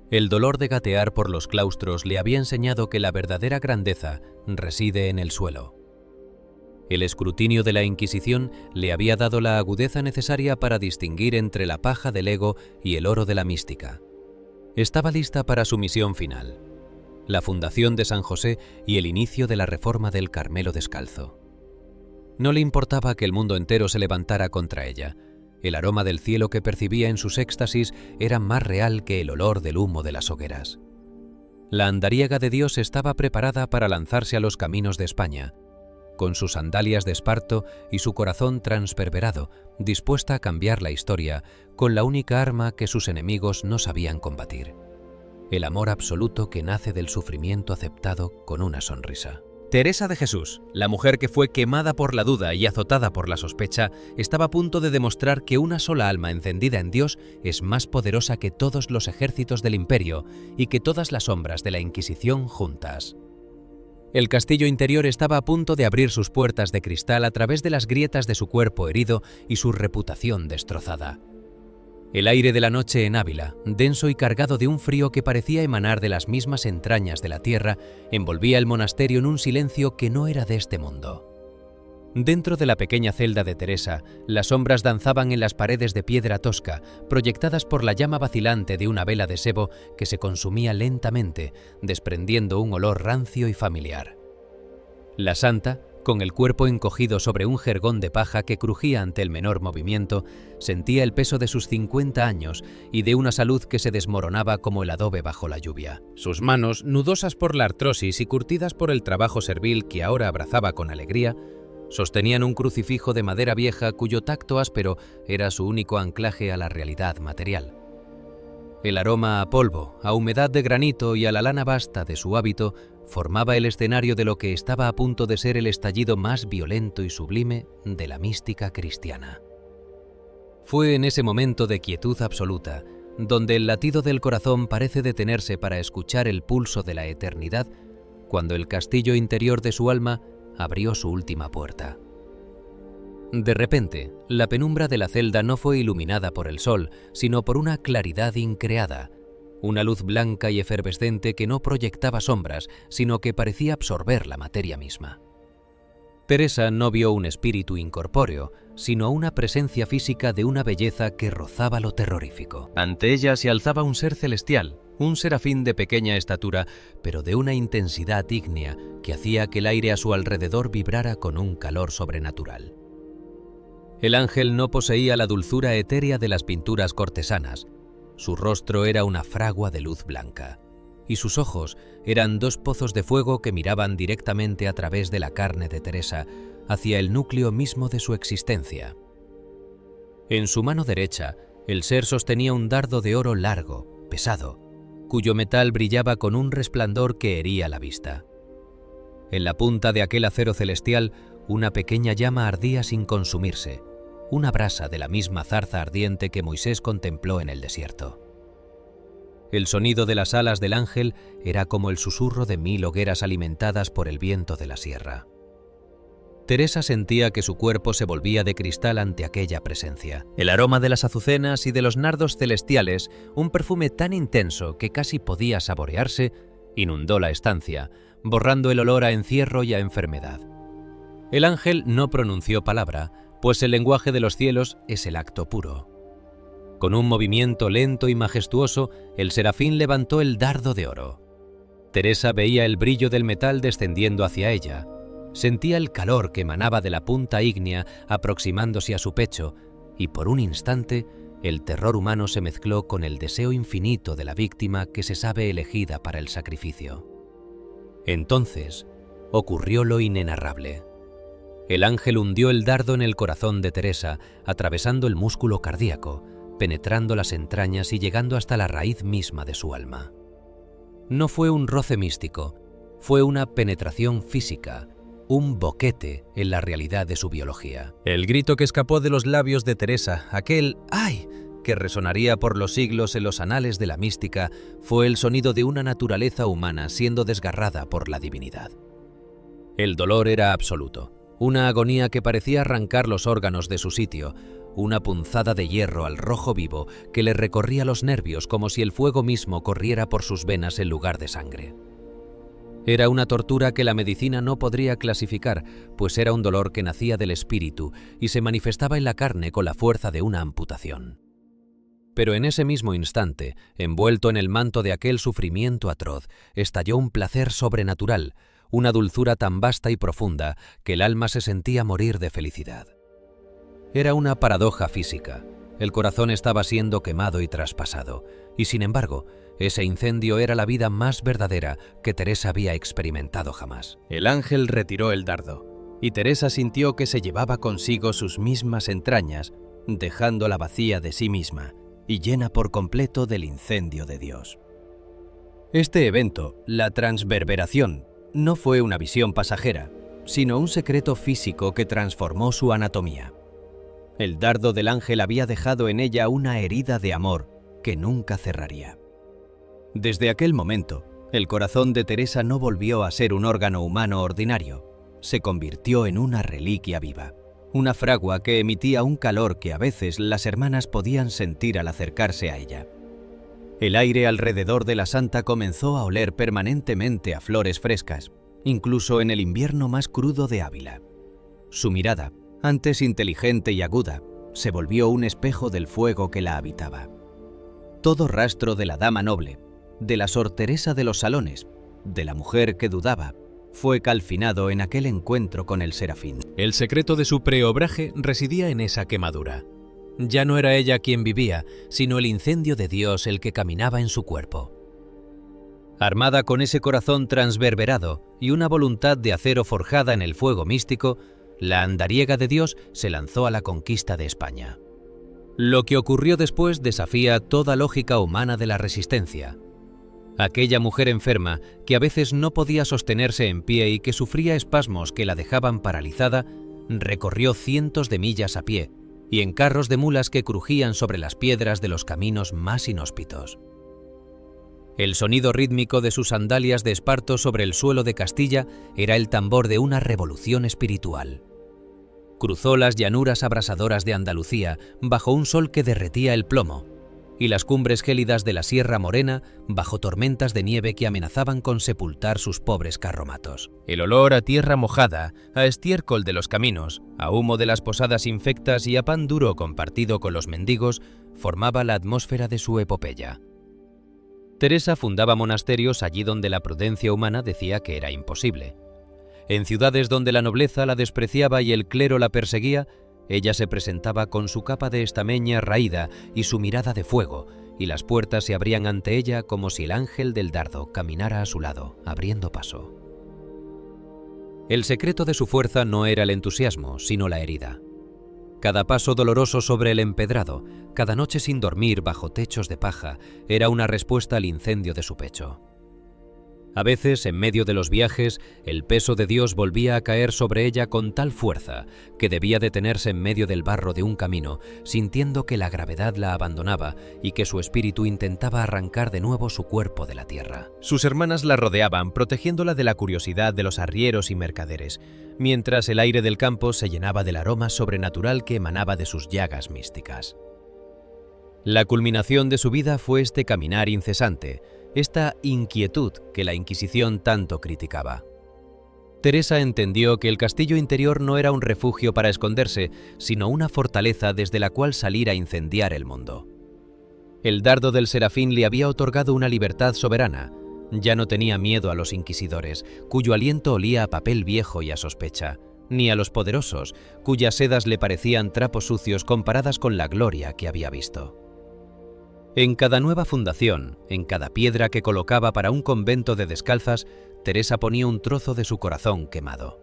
El dolor de gatear por los claustros le había enseñado que la verdadera grandeza reside en el suelo. El escrutinio de la Inquisición le había dado la agudeza necesaria para distinguir entre la paja del ego y el oro de la mística. Estaba lista para su misión final, la fundación de San José y el inicio de la reforma del Carmelo Descalzo. No le importaba que el mundo entero se levantara contra ella. El aroma del cielo que percibía en sus éxtasis era más real que el olor del humo de las hogueras. La andariega de Dios estaba preparada para lanzarse a los caminos de España, con sus sandalias de esparto y su corazón transperverado, dispuesta a cambiar la historia con la única arma que sus enemigos no sabían combatir: el amor absoluto que nace del sufrimiento aceptado con una sonrisa. Teresa de Jesús, la mujer que fue quemada por la duda y azotada por la sospecha, estaba a punto de demostrar que una sola alma encendida en Dios es más poderosa que todos los ejércitos del imperio y que todas las sombras de la Inquisición juntas. El castillo interior estaba a punto de abrir sus puertas de cristal a través de las grietas de su cuerpo herido y su reputación destrozada. El aire de la noche en Ávila, denso y cargado de un frío que parecía emanar de las mismas entrañas de la tierra, envolvía el monasterio en un silencio que no era de este mundo. Dentro de la pequeña celda de Teresa, las sombras danzaban en las paredes de piedra tosca, proyectadas por la llama vacilante de una vela de sebo que se consumía lentamente, desprendiendo un olor rancio y familiar. La santa, con el cuerpo encogido sobre un jergón de paja que crujía ante el menor movimiento, sentía el peso de sus 50 años y de una salud que se desmoronaba como el adobe bajo la lluvia. Sus manos, nudosas por la artrosis y curtidas por el trabajo servil que ahora abrazaba con alegría, sostenían un crucifijo de madera vieja cuyo tacto áspero era su único anclaje a la realidad material. El aroma a polvo, a humedad de granito y a la lana basta de su hábito formaba el escenario de lo que estaba a punto de ser el estallido más violento y sublime de la mística cristiana. Fue en ese momento de quietud absoluta, donde el latido del corazón parece detenerse para escuchar el pulso de la eternidad, cuando el castillo interior de su alma abrió su última puerta. De repente, la penumbra de la celda no fue iluminada por el sol, sino por una claridad increada, una luz blanca y efervescente que no proyectaba sombras, sino que parecía absorber la materia misma. Teresa no vio un espíritu incorpóreo, sino una presencia física de una belleza que rozaba lo terrorífico. Ante ella se alzaba un ser celestial, un serafín de pequeña estatura, pero de una intensidad ígnea que hacía que el aire a su alrededor vibrara con un calor sobrenatural. El ángel no poseía la dulzura etérea de las pinturas cortesanas. Su rostro era una fragua de luz blanca, y sus ojos eran dos pozos de fuego que miraban directamente a través de la carne de Teresa hacia el núcleo mismo de su existencia. En su mano derecha, el ser sostenía un dardo de oro largo, pesado, cuyo metal brillaba con un resplandor que hería la vista. En la punta de aquel acero celestial, una pequeña llama ardía sin consumirse, una brasa de la misma zarza ardiente que Moisés contempló en el desierto. El sonido de las alas del ángel era como el susurro de 1000 hogueras alimentadas por el viento de la sierra. Teresa sentía que su cuerpo se volvía de cristal ante aquella presencia. El aroma de las azucenas y de los nardos celestiales, un perfume tan intenso que casi podía saborearse, inundó la estancia, borrando el olor a encierro y a enfermedad. El ángel no pronunció palabra, pues el lenguaje de los cielos es el acto puro. Con un movimiento lento y majestuoso, el serafín levantó el dardo de oro. Teresa veía el brillo del metal descendiendo hacia ella. Sentía el calor que emanaba de la punta ígnea aproximándose a su pecho, y por un instante el terror humano se mezcló con el deseo infinito de la víctima que se sabe elegida para el sacrificio. Entonces ocurrió lo inenarrable. El ángel hundió el dardo en el corazón de Teresa, atravesando el músculo cardíaco, penetrando las entrañas y llegando hasta la raíz misma de su alma. No fue un roce místico, fue una penetración física, un boquete en la realidad de su biología. El grito que escapó de los labios de Teresa, aquel ¡ay!, que resonaría por los siglos en los anales de la mística, fue el sonido de una naturaleza humana siendo desgarrada por la divinidad. El dolor era absoluto. Una agonía que parecía arrancar los órganos de su sitio, una punzada de hierro al rojo vivo que le recorría los nervios como si el fuego mismo corriera por sus venas en lugar de sangre. Era una tortura que la medicina no podría clasificar, pues era un dolor que nacía del espíritu y se manifestaba en la carne con la fuerza de una amputación. Pero en ese mismo instante, envuelto en el manto de aquel sufrimiento atroz, estalló un placer sobrenatural, una dulzura tan vasta y profunda que el alma se sentía morir de felicidad. Era una paradoja física. El corazón estaba siendo quemado y traspasado, y sin embargo, ese incendio era la vida más verdadera que Teresa había experimentado jamás. El ángel retiró el dardo, y Teresa sintió que se llevaba consigo sus mismas entrañas, dejándola vacía de sí misma y llena por completo del incendio de Dios. Este evento, la transverberación, no fue una visión pasajera, sino un secreto físico que transformó su anatomía. El dardo del ángel había dejado en ella una herida de amor que nunca cerraría. Desde aquel momento, el corazón de Teresa no volvió a ser un órgano humano ordinario, se convirtió en una reliquia viva, una fragua que emitía un calor que a veces las hermanas podían sentir al acercarse a ella. El aire alrededor de la santa comenzó a oler permanentemente a flores frescas, incluso en el invierno más crudo de Ávila. Su mirada, antes inteligente y aguda, se volvió un espejo del fuego que la habitaba. Todo rastro de la dama noble, de la Sor Teresa de los Salones, de la mujer que dudaba, fue calcinado en aquel encuentro con el serafín. El secreto de su preobraje residía en esa quemadura. Ya no era ella quien vivía, sino el incendio de Dios el que caminaba en su cuerpo. Armada con ese corazón transverberado y una voluntad de acero forjada en el fuego místico, la andariega de Dios se lanzó a la conquista de España. Lo que ocurrió después desafía toda lógica humana de la resistencia. Aquella mujer enferma, que a veces no podía sostenerse en pie y que sufría espasmos que la dejaban paralizada, recorrió cientos de millas a pie y en carros de mulas que crujían sobre las piedras de los caminos más inhóspitos. El sonido rítmico de sus sandalias de esparto sobre el suelo de Castilla era el tambor de una revolución espiritual. Cruzó las llanuras abrasadoras de Andalucía bajo un sol que derretía el plomo, y las cumbres gélidas de la Sierra Morena bajo tormentas de nieve que amenazaban con sepultar sus pobres carromatos. El olor a tierra mojada, a estiércol de los caminos, a humo de las posadas infectas y a pan duro compartido con los mendigos formaba la atmósfera de su epopeya. Teresa fundaba monasterios allí donde la prudencia humana decía que era imposible. En ciudades donde la nobleza la despreciaba y el clero la perseguía, ella se presentaba con su capa de estameña raída y su mirada de fuego, y las puertas se abrían ante ella como si el ángel del dardo caminara a su lado, abriendo paso. El secreto de su fuerza no era el entusiasmo, sino la herida. Cada paso doloroso sobre el empedrado, cada noche sin dormir bajo techos de paja, era una respuesta al incendio de su pecho. A veces, en medio de los viajes, el peso de Dios volvía a caer sobre ella con tal fuerza que debía detenerse en medio del barro de un camino, sintiendo que la gravedad la abandonaba y que su espíritu intentaba arrancar de nuevo su cuerpo de la tierra. Sus hermanas la rodeaban, protegiéndola de la curiosidad de los arrieros y mercaderes, mientras el aire del campo se llenaba del aroma sobrenatural que emanaba de sus llagas místicas. La culminación de su vida fue este caminar incesante, esta inquietud que la Inquisición tanto criticaba. Teresa entendió que el castillo interior no era un refugio para esconderse, sino una fortaleza desde la cual salir a incendiar el mundo. El dardo del Serafín le había otorgado una libertad soberana. Ya no tenía miedo a los inquisidores, cuyo aliento olía a papel viejo y a sospecha, ni a los poderosos, cuyas sedas le parecían trapos sucios comparadas con la gloria que había visto. En cada nueva fundación, en cada piedra que colocaba para un convento de descalzas, Teresa ponía un trozo de su corazón quemado.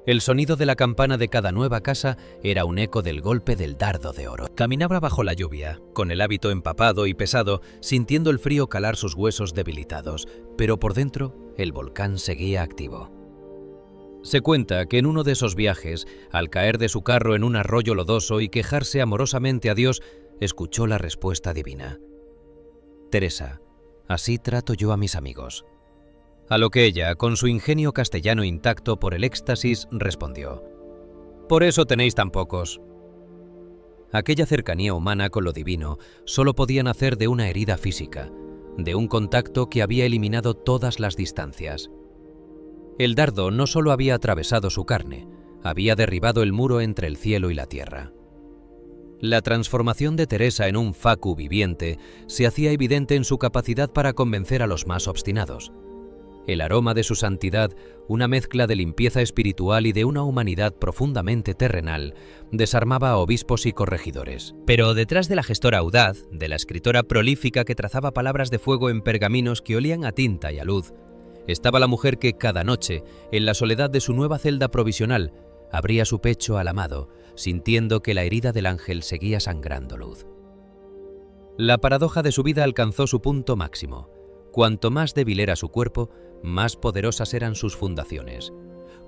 El sonido de la campana de cada nueva casa era un eco del golpe del dardo de oro. Caminaba bajo la lluvia, con el hábito empapado y pesado, sintiendo el frío calar sus huesos debilitados, pero por dentro el volcán seguía activo. Se cuenta que en uno de esos viajes, al caer de su carro en un arroyo lodoso y quejarse amorosamente a Dios, escuchó la respuesta divina. Teresa, así trato yo a mis amigos. A lo que ella, con su ingenio castellano intacto por el éxtasis, respondió: por eso tenéis tan pocos. Aquella cercanía humana con lo divino solo podía nacer de una herida física, de un contacto que había eliminado todas las distancias. El dardo no solo había atravesado su carne, había derribado el muro entre el cielo y la tierra. La transformación de Teresa en un facu viviente se hacía evidente en su capacidad para convencer a los más obstinados. El aroma de su santidad, una mezcla de limpieza espiritual y de una humanidad profundamente terrenal, desarmaba a obispos y corregidores. Pero detrás de la gestora audaz, de la escritora prolífica que trazaba palabras de fuego en pergaminos que olían a tinta y a luz, estaba la mujer que cada noche, en la soledad de su nueva celda provisional, abría su pecho al amado, sintiendo que la herida del ángel seguía sangrando luz. La paradoja de su vida alcanzó su punto máximo. Cuanto más débil era su cuerpo, más poderosas eran sus fundaciones.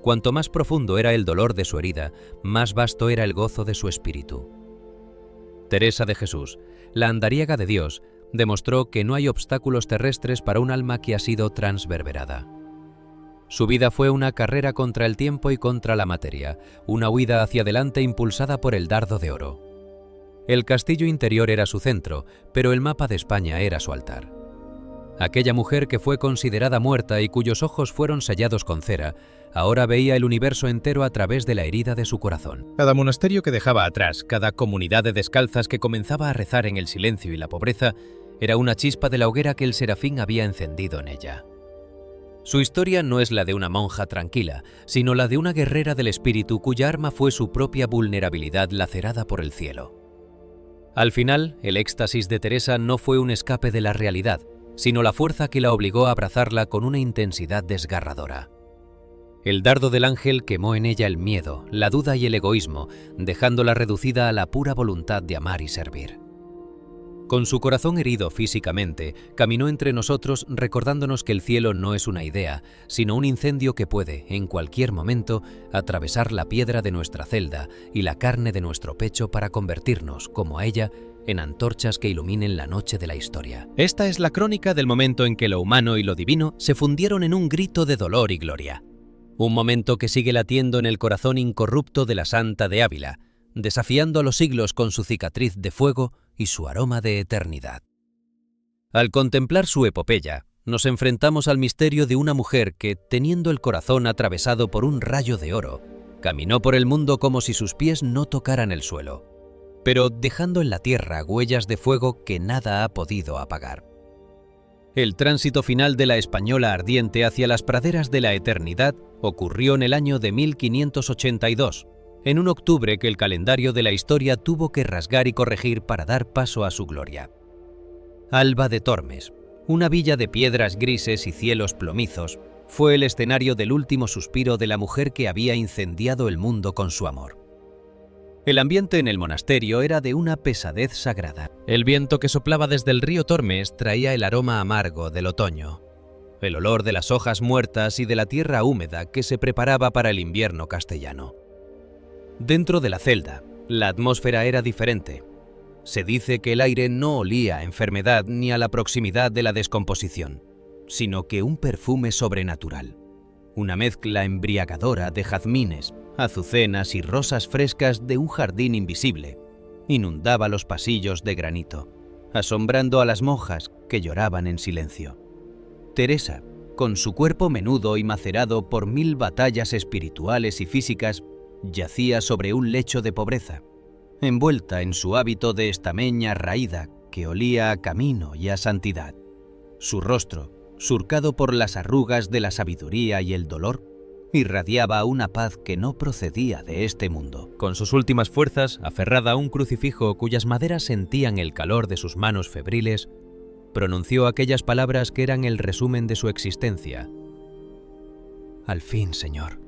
Cuanto más profundo era el dolor de su herida, más vasto era el gozo de su espíritu. Teresa de Jesús, la andariega de Dios, demostró que no hay obstáculos terrestres para un alma que ha sido transverberada. Su vida fue una carrera contra el tiempo y contra la materia, una huida hacia adelante impulsada por el dardo de oro. El castillo interior era su centro, pero el mapa de España era su altar. Aquella mujer que fue considerada muerta y cuyos ojos fueron sellados con cera, ahora veía el universo entero a través de la herida de su corazón. Cada monasterio que dejaba atrás, cada comunidad de descalzas que comenzaba a rezar en el silencio y la pobreza, era una chispa de la hoguera que el Serafín había encendido en ella. Su historia no es la de una monja tranquila, sino la de una guerrera del espíritu cuya arma fue su propia vulnerabilidad lacerada por el cielo. Al final, el éxtasis de Teresa no fue un escape de la realidad, sino la fuerza que la obligó a abrazarla con una intensidad desgarradora. El dardo del ángel quemó en ella el miedo, la duda y el egoísmo, dejándola reducida a la pura voluntad de amar y servir. Con su corazón herido físicamente, caminó entre nosotros recordándonos que el cielo no es una idea, sino un incendio que puede, en cualquier momento, atravesar la piedra de nuestra celda y la carne de nuestro pecho para convertirnos, como a ella, en antorchas que iluminen la noche de la historia. Esta es la crónica del momento en que lo humano y lo divino se fundieron en un grito de dolor y gloria. Un momento que sigue latiendo en el corazón incorrupto de la Santa de Ávila, desafiando a los siglos con su cicatriz de fuego y su aroma de eternidad. Al contemplar su epopeya, nos enfrentamos al misterio de una mujer que, teniendo el corazón atravesado por un rayo de oro, caminó por el mundo como si sus pies no tocaran el suelo, pero dejando en la tierra huellas de fuego que nada ha podido apagar. El tránsito final de la española ardiente hacia las praderas de la eternidad ocurrió en el año de 1582, en un octubre que el calendario de la historia tuvo que rasgar y corregir para dar paso a su gloria. Alba de Tormes, una villa de piedras grises y cielos plomizos, fue el escenario del último suspiro de la mujer que había incendiado el mundo con su amor. El ambiente en el monasterio era de una pesadez sagrada. El viento que soplaba desde el río Tormes traía el aroma amargo del otoño, el olor de las hojas muertas y de la tierra húmeda que se preparaba para el invierno castellano. Dentro de la celda, la atmósfera era diferente. Se dice que el aire no olía a enfermedad ni a la proximidad de la descomposición, sino que un perfume sobrenatural, una mezcla embriagadora de jazmines, azucenas y rosas frescas de un jardín invisible, inundaba los pasillos de granito, asombrando a las monjas que lloraban en silencio. Teresa, con su cuerpo menudo y macerado por 1000 batallas espirituales y físicas, yacía sobre un lecho de pobreza, envuelta en su hábito de estameña raída que olía a camino y a santidad. Su rostro, surcado por las arrugas de la sabiduría y el dolor, irradiaba una paz que no procedía de este mundo. Con sus últimas fuerzas, aferrada a un crucifijo cuyas maderas sentían el calor de sus manos febriles, pronunció aquellas palabras que eran el resumen de su existencia. Al fin, Señor,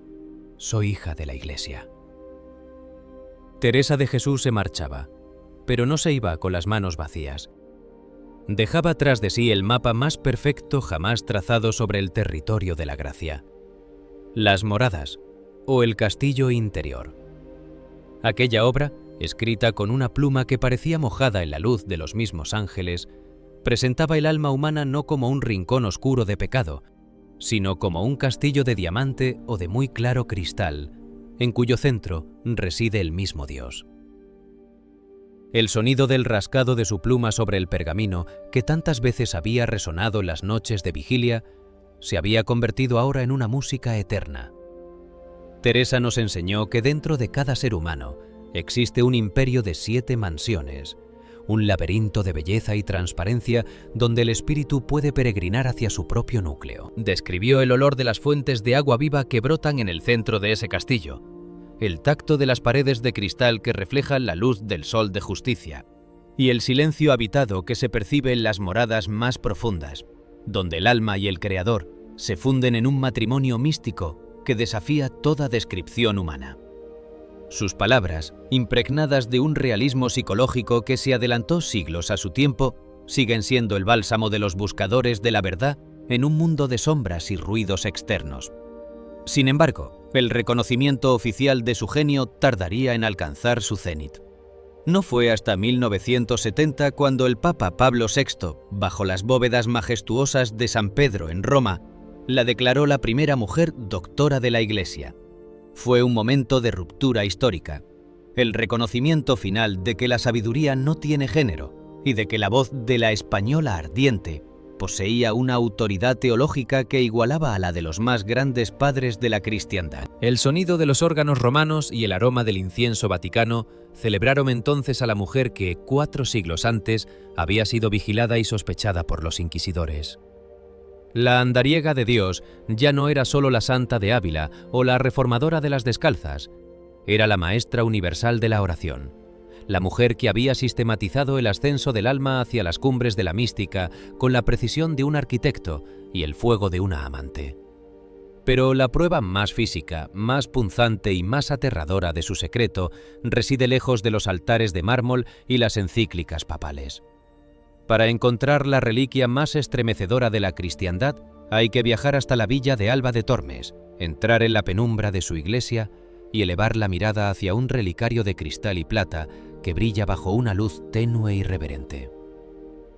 soy hija de la Iglesia. Teresa de Jesús se marchaba, pero no se iba con las manos vacías. Dejaba tras de sí el mapa más perfecto jamás trazado sobre el territorio de la gracia: las moradas o el castillo interior. Aquella obra, escrita con una pluma que parecía mojada en la luz de los mismos ángeles, presentaba el alma humana no como un rincón oscuro de pecado, sino como un castillo de diamante o de muy claro cristal, en cuyo centro reside el mismo Dios. El sonido del rascado de su pluma sobre el pergamino, que tantas veces había resonado en las noches de vigilia, se había convertido ahora en una música eterna. Teresa nos enseñó que dentro de cada ser humano existe un imperio de 7 mansiones, un laberinto de belleza y transparencia donde el espíritu puede peregrinar hacia su propio núcleo. Describió el olor de las fuentes de agua viva que brotan en el centro de ese castillo, el tacto de las paredes de cristal que reflejan la luz del sol de justicia, y el silencio habitado que se percibe en las moradas más profundas, donde el alma y el creador se funden en un matrimonio místico que desafía toda descripción humana. Sus palabras, impregnadas de un realismo psicológico que se adelantó siglos a su tiempo, siguen siendo el bálsamo de los buscadores de la verdad en un mundo de sombras y ruidos externos. Sin embargo, el reconocimiento oficial de su genio tardaría en alcanzar su cenit. No fue hasta 1970 cuando el Papa Pablo VI, bajo las bóvedas majestuosas de San Pedro en Roma, la declaró la primera mujer doctora de la Iglesia. Fue un momento de ruptura histórica, el reconocimiento final de que la sabiduría no tiene género y de que la voz de la española ardiente poseía una autoridad teológica que igualaba a la de los más grandes padres de la cristiandad. El sonido de los órganos romanos y el aroma del incienso vaticano celebraron entonces a la mujer que 4 siglos antes había sido vigilada y sospechada por los inquisidores. La andariega de Dios ya no era solo la Santa de Ávila o la reformadora de las descalzas, era la maestra universal de la oración, la mujer que había sistematizado el ascenso del alma hacia las cumbres de la mística con la precisión de un arquitecto y el fuego de una amante. Pero la prueba más física, más punzante y más aterradora de su secreto reside lejos de los altares de mármol y las encíclicas papales. Para encontrar la reliquia más estremecedora de la cristiandad, hay que viajar hasta la villa de Alba de Tormes, entrar en la penumbra de su iglesia y elevar la mirada hacia un relicario de cristal y plata que brilla bajo una luz tenue y reverente.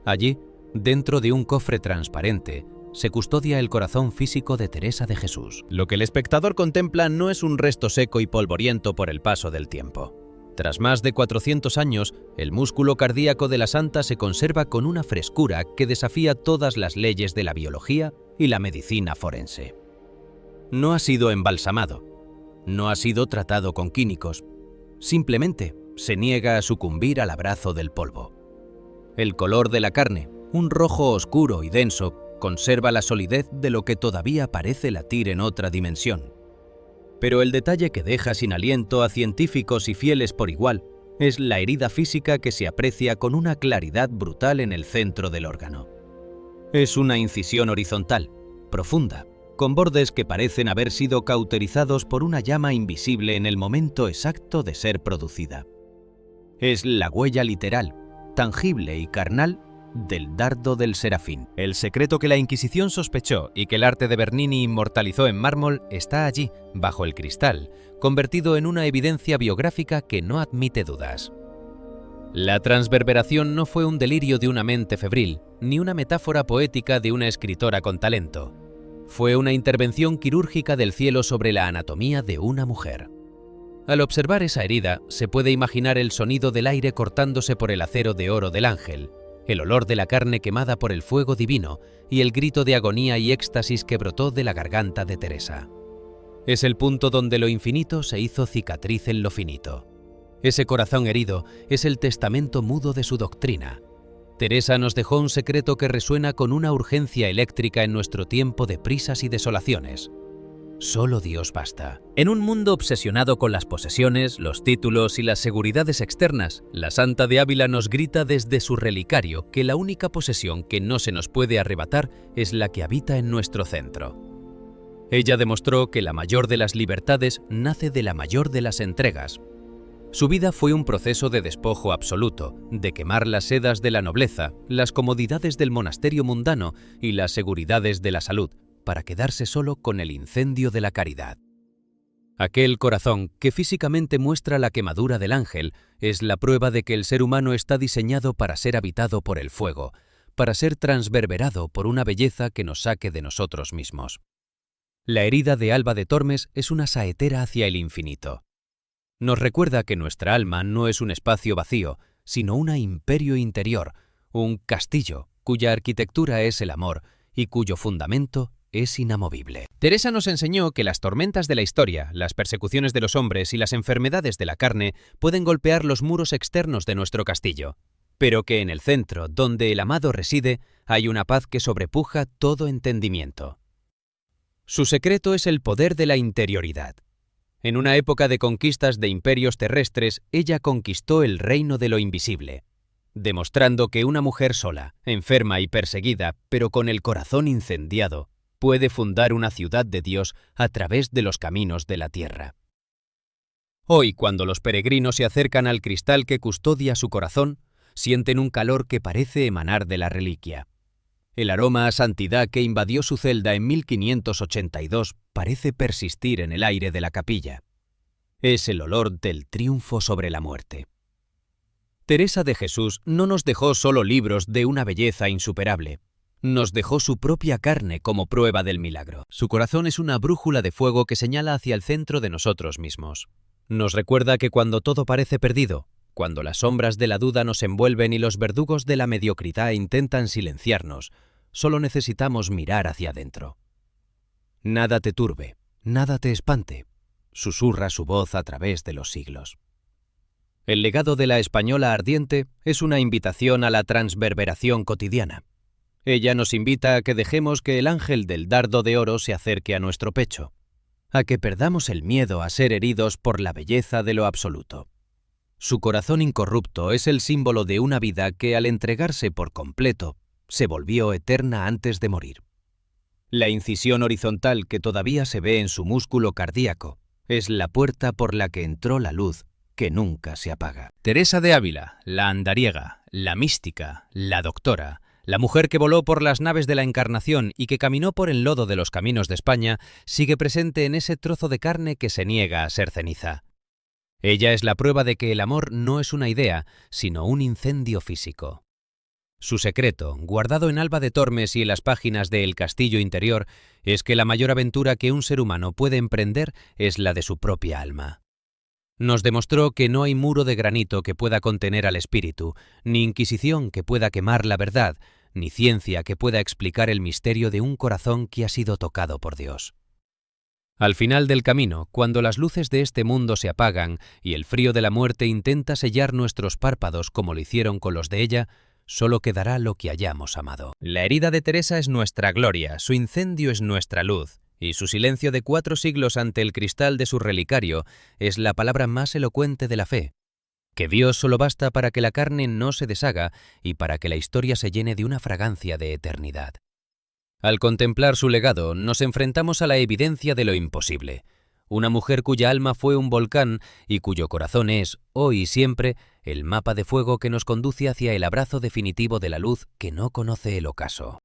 Allí, dentro de un cofre transparente, se custodia el corazón físico de Teresa de Jesús. Lo que el espectador contempla no es un resto seco y polvoriento por el paso del tiempo. Tras más de 400 años, el músculo cardíaco de la santa se conserva con una frescura que desafía todas las leyes de la biología y la medicina forense. No ha sido embalsamado, no ha sido tratado con químicos, simplemente se niega a sucumbir al abrazo del polvo. El color de la carne, un rojo oscuro y denso, conserva la solidez de lo que todavía parece latir en otra dimensión. Pero el detalle que deja sin aliento a científicos y fieles por igual es la herida física que se aprecia con una claridad brutal en el centro del órgano. Es una incisión horizontal, profunda, con bordes que parecen haber sido cauterizados por una llama invisible en el momento exacto de ser producida. Es la huella literal, tangible y carnal del dardo del serafín. El secreto que la Inquisición sospechó y que el arte de Bernini inmortalizó en mármol está allí, bajo el cristal, convertido en una evidencia biográfica que no admite dudas. La transverberación no fue un delirio de una mente febril, ni una metáfora poética de una escritora con talento. Fue una intervención quirúrgica del cielo sobre la anatomía de una mujer. Al observar esa herida, se puede imaginar el sonido del aire cortándose por el acero de oro del ángel, el olor de la carne quemada por el fuego divino y el grito de agonía y éxtasis que brotó de la garganta de Teresa. Es el punto donde lo infinito se hizo cicatriz en lo finito. Ese corazón herido es el testamento mudo de su doctrina. Teresa nos dejó un secreto que resuena con una urgencia eléctrica en nuestro tiempo de prisas y desolaciones. Solo Dios basta. En un mundo obsesionado con las posesiones, los títulos y las seguridades externas, la Santa de Ávila nos grita desde su relicario que la única posesión que no se nos puede arrebatar es la que habita en nuestro centro. Ella demostró que la mayor de las libertades nace de la mayor de las entregas. Su vida fue un proceso de despojo absoluto, de quemar las sedas de la nobleza, las comodidades del monasterio mundano y las seguridades de la salud, para quedarse solo con el incendio de la caridad. Aquel corazón que físicamente muestra la quemadura del ángel es la prueba de que el ser humano está diseñado para ser habitado por el fuego, para ser transverberado por una belleza que nos saque de nosotros mismos. La herida de Alba de Tormes es una saetera hacia el infinito. Nos recuerda que nuestra alma no es un espacio vacío, sino un imperio interior, un castillo cuya arquitectura es el amor y cuyo fundamento es inamovible. Teresa nos enseñó que las tormentas de la historia, las persecuciones de los hombres y las enfermedades de la carne pueden golpear los muros externos de nuestro castillo, pero que en el centro, donde el amado reside, hay una paz que sobrepuja todo entendimiento. Su secreto es el poder de la interioridad. En una época de conquistas de imperios terrestres, ella conquistó el reino de lo invisible, demostrando que una mujer sola, enferma y perseguida, pero con el corazón incendiado, puede fundar una ciudad de Dios a través de los caminos de la tierra. Hoy, cuando los peregrinos se acercan al cristal que custodia su corazón, sienten un calor que parece emanar de la reliquia. El aroma a santidad que invadió su celda en 1582 parece persistir en el aire de la capilla. Es el olor del triunfo sobre la muerte. Teresa de Jesús no nos dejó solo libros de una belleza insuperable. Nos dejó su propia carne como prueba del milagro. Su corazón es una brújula de fuego que señala hacia el centro de nosotros mismos. Nos recuerda que cuando todo parece perdido, cuando las sombras de la duda nos envuelven y los verdugos de la mediocridad intentan silenciarnos, solo necesitamos mirar hacia adentro. Nada te turbe, nada te espante, susurra su voz a través de los siglos. El legado de la española ardiente es una invitación a la transverberación cotidiana. Ella nos invita a que dejemos que el ángel del dardo de oro se acerque a nuestro pecho, a que perdamos el miedo a ser heridos por la belleza de lo absoluto. Su corazón incorrupto es el símbolo de una vida que, al entregarse por completo, se volvió eterna antes de morir. La incisión horizontal que todavía se ve en su músculo cardíaco es la puerta por la que entró la luz que nunca se apaga. Teresa de Ávila, la andariega, la mística, la doctora, la mujer que voló por las naves de la Encarnación y que caminó por el lodo de los caminos de España, sigue presente en ese trozo de carne que se niega a ser ceniza. Ella es la prueba de que el amor no es una idea, sino un incendio físico. Su secreto, guardado en Alba de Tormes y en las páginas de El Castillo Interior, es que la mayor aventura que un ser humano puede emprender es la de su propia alma. Nos demostró que no hay muro de granito que pueda contener al espíritu, ni inquisición que pueda quemar la verdad, ni ciencia que pueda explicar el misterio de un corazón que ha sido tocado por Dios. Al final del camino, cuando las luces de este mundo se apagan y el frío de la muerte intenta sellar nuestros párpados como lo hicieron con los de ella, solo quedará lo que hayamos amado. La herida de Teresa es nuestra gloria, su incendio es nuestra luz, y su silencio de 4 siglos ante el cristal de su relicario es la palabra más elocuente de la fe. Que Dios solo basta para que la carne no se deshaga y para que la historia se llene de una fragancia de eternidad. Al contemplar su legado, nos enfrentamos a la evidencia de lo imposible. Una mujer cuya alma fue un volcán y cuyo corazón es, hoy y siempre, el mapa de fuego que nos conduce hacia el abrazo definitivo de la luz que no conoce el ocaso.